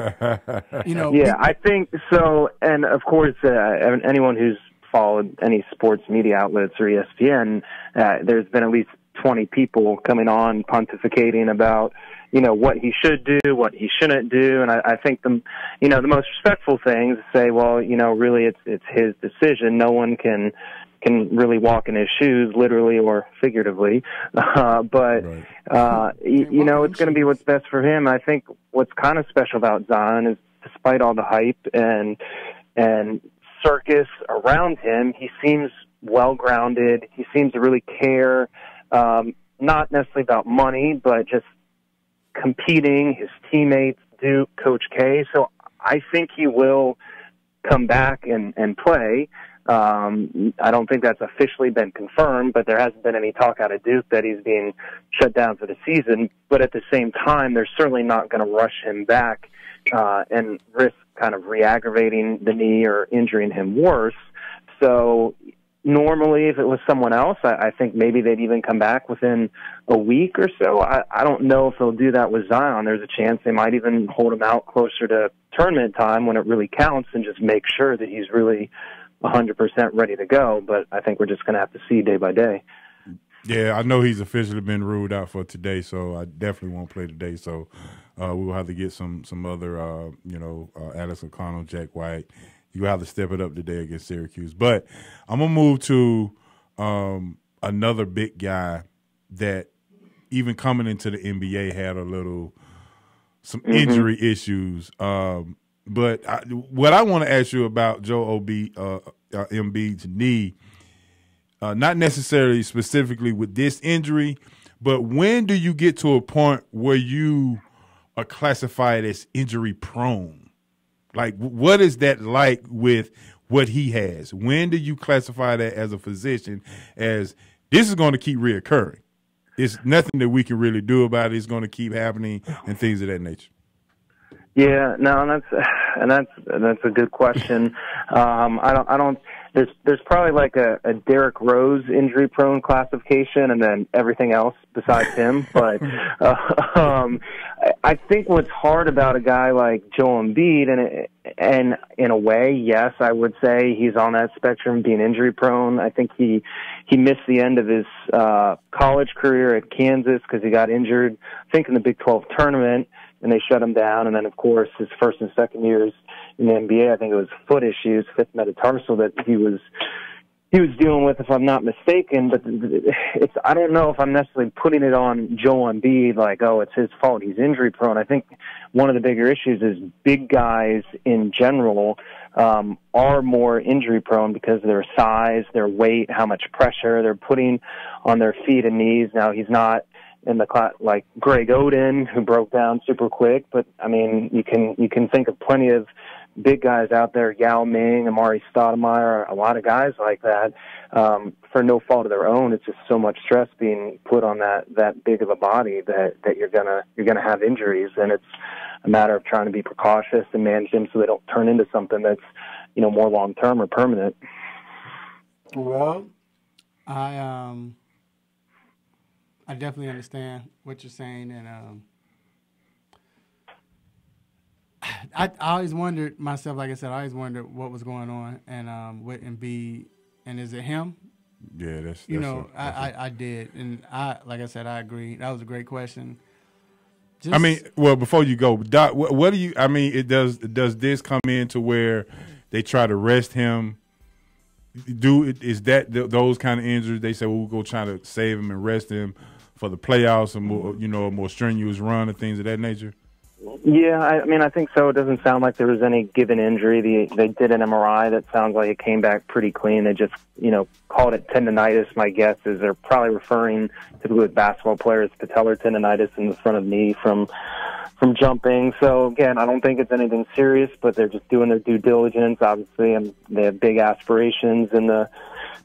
Yeah, I think so. And of course, anyone who's followed any sports media outlets or ESPN, there's been at least 20 people coming on pontificating about, what he should do, what he shouldn't do. And I think the most respectful thing is to say, well, really it's his decision. No one can really walk in his shoes, literally or figuratively. But it's going to be what's best for him. I think what's kind of special about Zion is, despite all the hype and circus around him, he seems well-grounded. He seems to really care, not necessarily about money, but just competing, his teammates, Duke, Coach K. So I think he will come back and play. I don't think that's officially been confirmed, but there hasn't been any talk out of Duke that he's being shut down for the season. But at the same time, they're certainly not going to rush him back and risk kind of re-aggravating the knee or injuring him worse. So normally, if it was someone else, I think maybe they'd even come back within a week or so. I don't know if they'll do that with Zion. There's a chance they might even hold him out closer to tournament time when it really counts and just make sure that he's really 100% ready to go. But I think we're just going to have to see day by day. Yeah, I know he's officially been ruled out for today, so I definitely won't play today. So we will have to get some other, Alex O'Connell, Jack White. You have to step it up today against Syracuse. But I'm going to move to another big guy that even coming into the NBA had some injury issues. But what I want to ask you about Joel Embiid's knee, not necessarily specifically with this injury, but when do you get to a point where you are classified as injury prone? Like, what is that like with what he has? When do you classify that as a physician as this is going to keep reoccurring? It's nothing that we can really do about it. It's going to keep happening and things of that nature. Yeah, no, that's a good question. I don't. There's probably like a Derrick Rose injury prone classification, and then everything else besides him. But I think what's hard about a guy like Joel Embiid, and in a way, yes, I would say he's on that spectrum, being injury prone. I think he missed the end of his college career at Kansas because he got injured, I think in the Big 12 tournament, and they shut him down. And then, of course, his first and second years in the NBA, I think it was foot issues, fifth metatarsal that he was dealing with, if I'm not mistaken. But I don't know if I'm necessarily putting it on Joel Embiid like, oh, it's his fault, he's injury prone. I think one of the bigger issues is big guys in general are more injury prone because of their size, their weight, how much pressure they're putting on their feet and knees. Now, he's not in the class like Greg Oden, who broke down super quick, but I mean, you can think of plenty of big guys out there, Yao Ming, Amari Stoudemire, a lot of guys like that, for no fault of their own. It's just so much stress being put on that big of a body that you're gonna have injuries, and it's a matter of trying to be precautious and manage them so they don't turn into something that's, more long term or permanent. Well, I definitely understand what you're saying, and I always wondered myself, like I said, I always wondered what was going on, and with Embiid, and is it him? Yeah, that's I did, and like I said, I agree. That was a great question. Before you go, Doc, what do you? I mean, does this come into where they try to rest him? Is that those kind of injuries? They say, well, we'll go try to save him and rest him for the playoffs and more, a more strenuous run and things of that nature? Yeah, I think so. It doesn't sound like there was any given injury. They did an MRI that sounds like it came back pretty clean. They just, called it tendonitis. My guess is they're probably referring, typically with basketball players, patellar tendonitis in the front of the knee from jumping. So again, I don't think it's anything serious, but they're just doing their due diligence, obviously, and they have big aspirations in the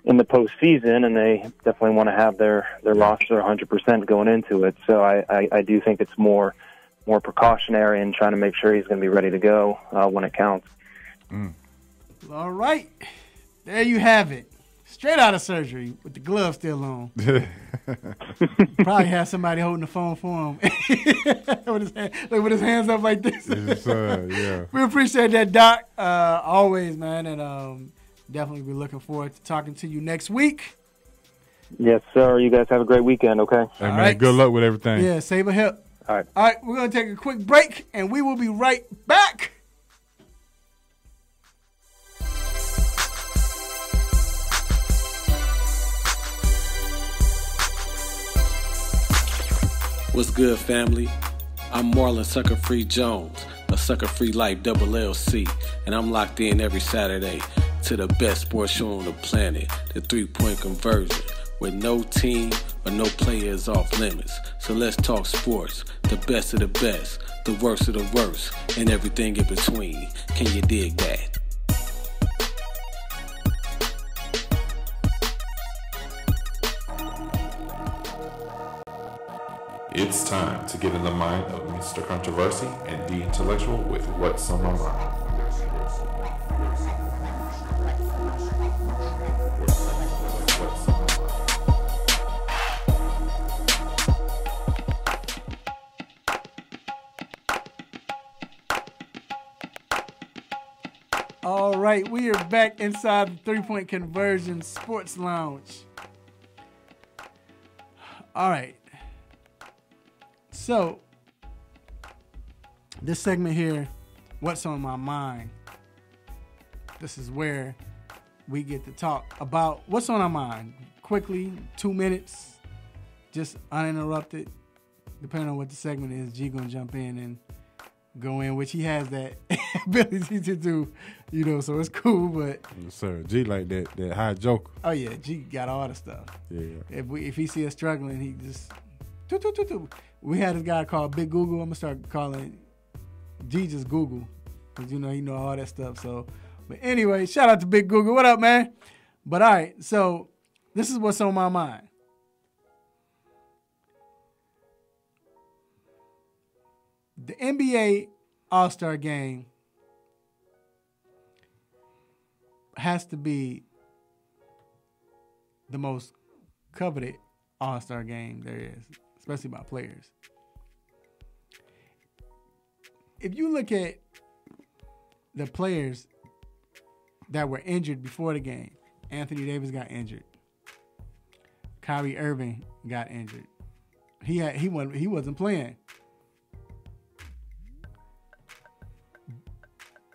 postseason, and they definitely want to have their roster 100% going into it. So I do think it's more precautionary and trying to make sure he's going to be ready to go when it counts. All right. There you have it. Straight out of surgery with the glove still on. Probably have somebody holding the phone for him with his hands up like this. Yeah. We appreciate that, Doc. Always, man. And definitely be looking forward to talking to you next week. Yes, sir. You guys have a great weekend, okay? Hey, man, right. Good luck with everything. Yeah, save a hip. All right. All right, we're going to take a quick break, and we will be right back. What's good, family? I'm Marlon Sucker Free Jones, a Sucker Free Life Double LC, and I'm locked in every Saturday to the best sports show on the planet, the 3-point conversion, with no team or no players off limits. So let's talk sports, the best of the best, the worst of the worst, and everything in between. Can you dig that? It's time to get in the mind of Mr. Controversy and be intellectual with What's on My Mind. All right, we are back inside the 3-point conversion sports lounge. All right. So, this segment here, What's on My Mind? This is where we get to talk about what's on our mind. Quickly, 2 minutes, just uninterrupted. Depending on what the segment is, G gonna jump in and go in, which he has that ability to do, so it's cool, but... Yes, sir. G like that high joker. Oh, yeah, G got all the stuff. Yeah. If he see us struggling, he just... We had this guy called Big Google. I'm going to start calling G just Google. because he know all that stuff. So, but anyway, shout out to Big Google. What up, man? But all right, so this is what's on my mind. The NBA All-Star Game has to be the most coveted All-Star Game there is, especially by players. If you look at the players that were injured before the game, Anthony Davis got injured. Kyrie Irving got injured. He wasn't playing.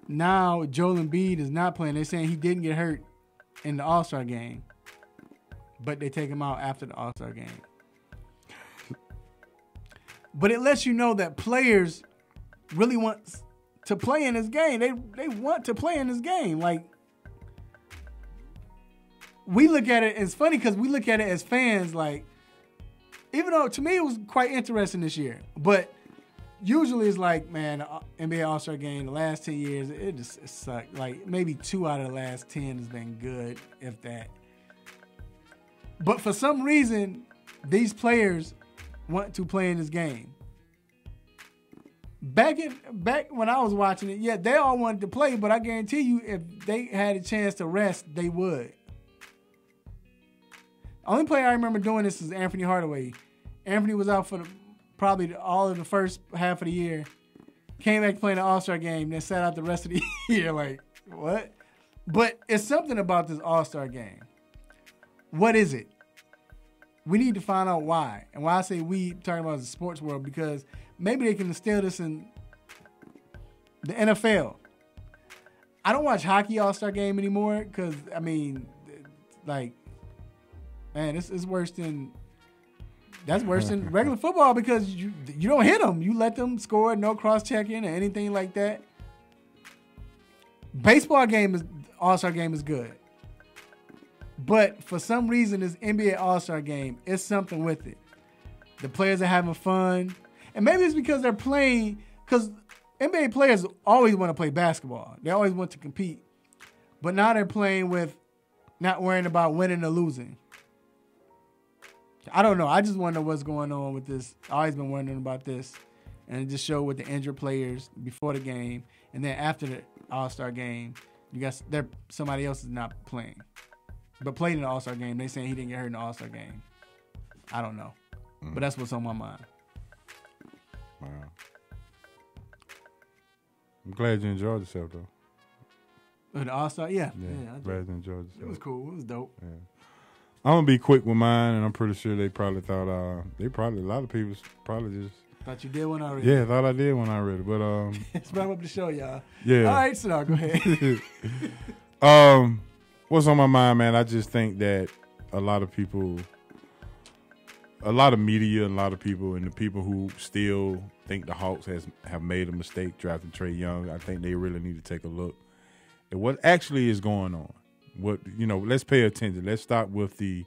Now Joel Embiid is not playing. They're saying he didn't get hurt in the All-Star game, but they take him out after the All-Star game. But it lets you know that players really want to play in this game. They want to play in this game. Like, we look at it, it's funny because we look at it as fans, like, even though to me it was quite interesting this year, but usually it's like, man, the NBA All-Star Game, the last 10 years, it sucked. Like, maybe 2 out of the last 10 has been good, if that. But for some reason, these players want to play in this game. Back when I was watching it, yeah, they all wanted to play, but I guarantee you, if they had a chance to rest, they would. The only player I remember doing this is Anthony Hardaway. Anthony was out for probably all of the first half of the year. Came back playing the All-Star game, then sat out the rest of the year. Like, what? But it's something about this All-Star game. What is it? We need to find out why. And why I say we, talking about the sports world, because maybe they can instill this in the NFL. I don't watch hockey All-Star game anymore because, I mean, like, man, this is worse than... That's worse than regular football because you don't hit them. You let them score, no cross-checking or anything like that. Baseball game is All-Star game is good. But for some reason, this NBA All-Star game, it's something with it. The players are having fun. And maybe it's because they're playing, because NBA players always want to play basketball. They always want to compete. But now they're playing with not worrying about winning or losing. I don't know. I just want to know what's going on with this. I've always been wondering about this. And it just showed with the injured players before the game. And then after the All-Star game, you got somebody else is not playing. But played in the All-Star game. They saying he didn't get hurt in the All-Star game. I don't know. But that's what's on my mind. Wow. I'm glad you enjoyed yourself, though. The All-Star? Yeah. I'm glad you enjoyed yourself. It was cool. It was dope. Yeah. I'm going to be quick with mine, and I'm pretty sure they probably thought, a lot of people probably just... Thought you did one already. Yeah, thought I did one already, but... Let's wrap up the show, y'all. Yeah. All right, so go ahead. What's on my mind, man? I just think that a lot of people, a lot of media, a lot of people, and the people who still think the Hawks have made a mistake drafting Trae Young, I think they really need to take a look at what actually is going on. Let's pay attention. Let's stop with the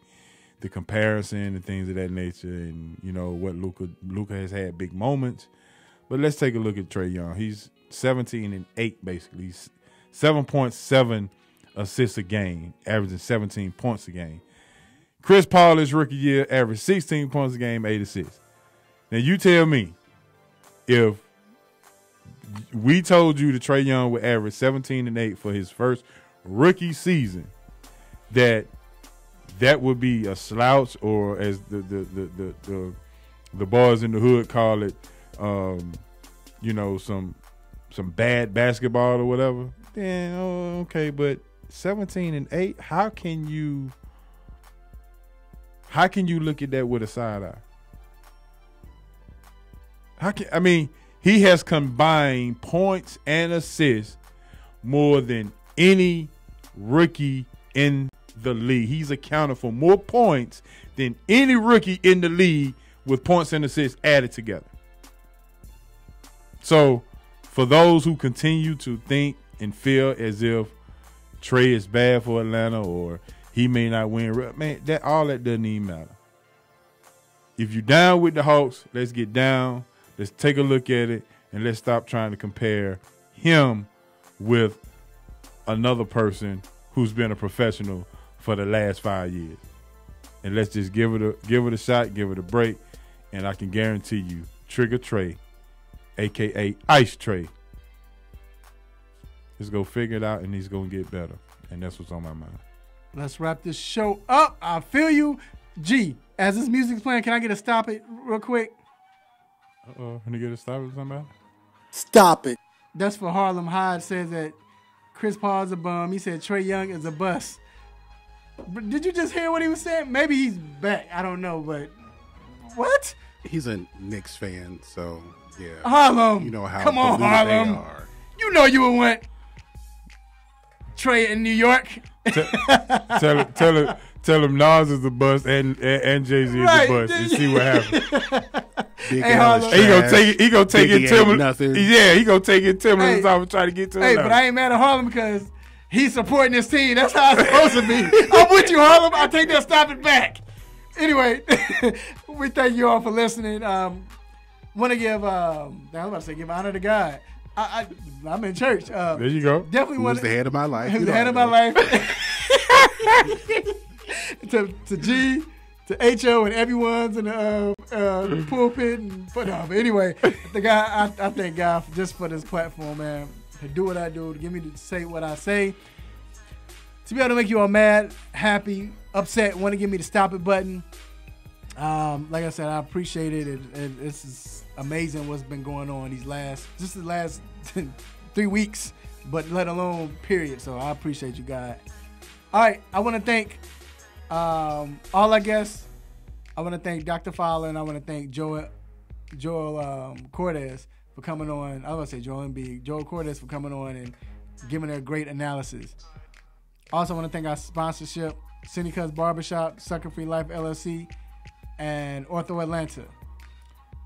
comparison and things of that nature, and what Luka has had big moments. But let's take a look at Trae Young. He's 17-8 basically. He's 7.7 assists a game, averaging 17 points a game. Chris Paul, his rookie year, averaged 16 points a game, 8 assists. Now you tell me, if we told you that Trae Young would average 17-8 for his first rookie season, that would be a slouch, or as the boys in the hood call it, some bad basketball or whatever, then okay. But 17-8, how can you look at that with a side eye? He has combined points and assists more than any rookie in the league. He's accounted for more points than any rookie in the league with points and assists added together. So for those who continue to think and feel as if Trae is bad for Atlanta or he may not win, man, all that doesn't even matter. If you're down with the Hawks, let's get down. Let's take a look at it, and let's stop trying to compare him with another person who's been a professional for the last 5 years. And let's just give it a shot, give it a break, and I can guarantee you, Trigger Trey, a.k.a. Ice Trey, is going to figure it out, and he's going to get better. And that's what's on my mind. Let's wrap this show up. I feel you. G, as this music's playing, can I get a stop it real quick? Can you get a stop it, somebody? Stop it. That's for Harlem Hyde says that Chris Paul's a bum. He said Trae Young is a bust. But did you just hear what he was saying? Maybe he's back. I don't know, but what? He's a Knicks fan, so yeah. Harlem. You know how come on, Harlem. they are. You know you would want Trae in New York. Tell him Nas is the bust and Jay-Z is the bust and see what happens. Big Al is trash. He gonna take it Timberland. Nothing. Yeah, he gonna take it Timberland's off and try to get to him. Hey, but I ain't mad at Harlem because he's supporting his team. That's how it's supposed to be. I'm with you, Harlem. I take that stop it back. Anyway, we thank you all for listening. Want to give I was about to say give honor to God. I'm in church. There you go. Definitely Who's the head of my life? Who's the head of my life? to G, to H.O. and everyone's in the pulpit. But anyway, I thank God just for this platform, man. To do what I do, to get me to say what I say. To be able to make you all mad, happy, upset, want to give me the stop it button. Like I said, I appreciate it. And this is amazing what's been going on the last 3 weeks, but let alone period. So I appreciate you guys. All right, I want to thank all our guests. I want to thank Dr. Fowler, and I want to thank Joel Cordes for coming on. I was going to say Joel Embiid. Joel Cordes for coming on and giving a great analysis. Also, I want to thank our sponsorship, Cindy Barbershop, Sucker Free Life LLC, and Ortho Atlanta.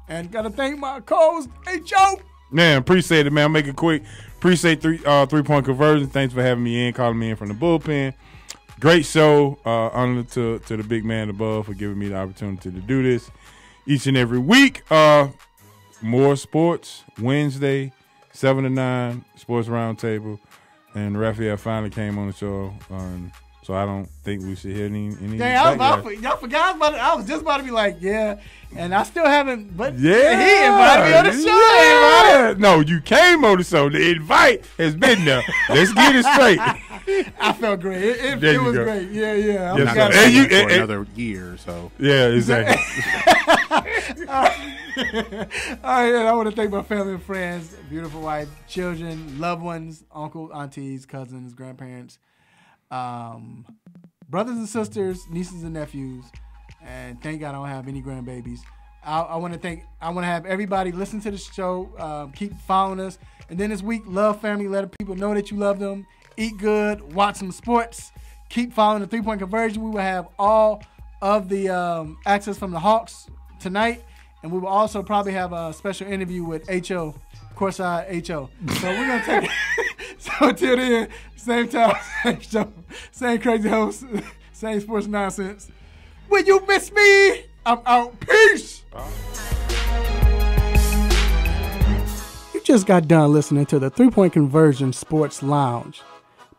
And got to thank my co-host, H.O. Man, appreciate it, man. I'll make it quick. Appreciate three-point conversion. Thanks for having me in, calling me in from the bullpen. Great show. Honor to the big man above for giving me the opportunity to do this each and every week. More sports, Wednesday, 7 to 9, Sports Roundtable. And Raphael finally came on the show. So I don't think we should hear any Dang, y'all forgot about it. I was just about to be like, yeah. And I still haven't, but yeah, he invited me on the show. Yeah. No, you came on the show. The invite has been there. Let's get it straight. I felt great. It was great. Yeah. I'm not going to see for another year, so. Yeah, exactly. All right, and I want to thank my family and friends, beautiful wife, children, loved ones, uncles, aunties, cousins, grandparents, brothers and sisters, nieces and nephews, and thank God I don't have any grandbabies. I want to have everybody listen to the show, keep following us, and then this week, love family, let people know that you love them, eat good, watch some sports, keep following the 3-point conversion. We will have all of the access from the Hawks tonight, and we will also probably have a special interview with H.O., Courtside H.O. So we're going to take it. So until then, same time, same show, same crazy host, same sports nonsense. Will you miss me? I'm out. Peace. You just got done listening to the 3-Point Conversion Sports Lounge.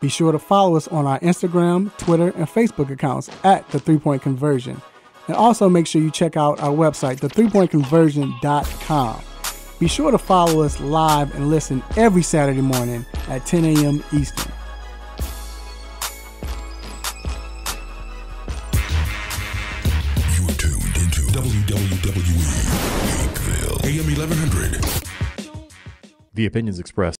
Be sure to follow us on our Instagram, Twitter, and Facebook accounts at The 3-Point Conversion. And also make sure you check out our website, the3pointconversion.com. Be sure to follow us live and listen every Saturday morning at 10 a.m. Eastern. You are tuned into WWE Lakeville, AM 1100. The opinions expressed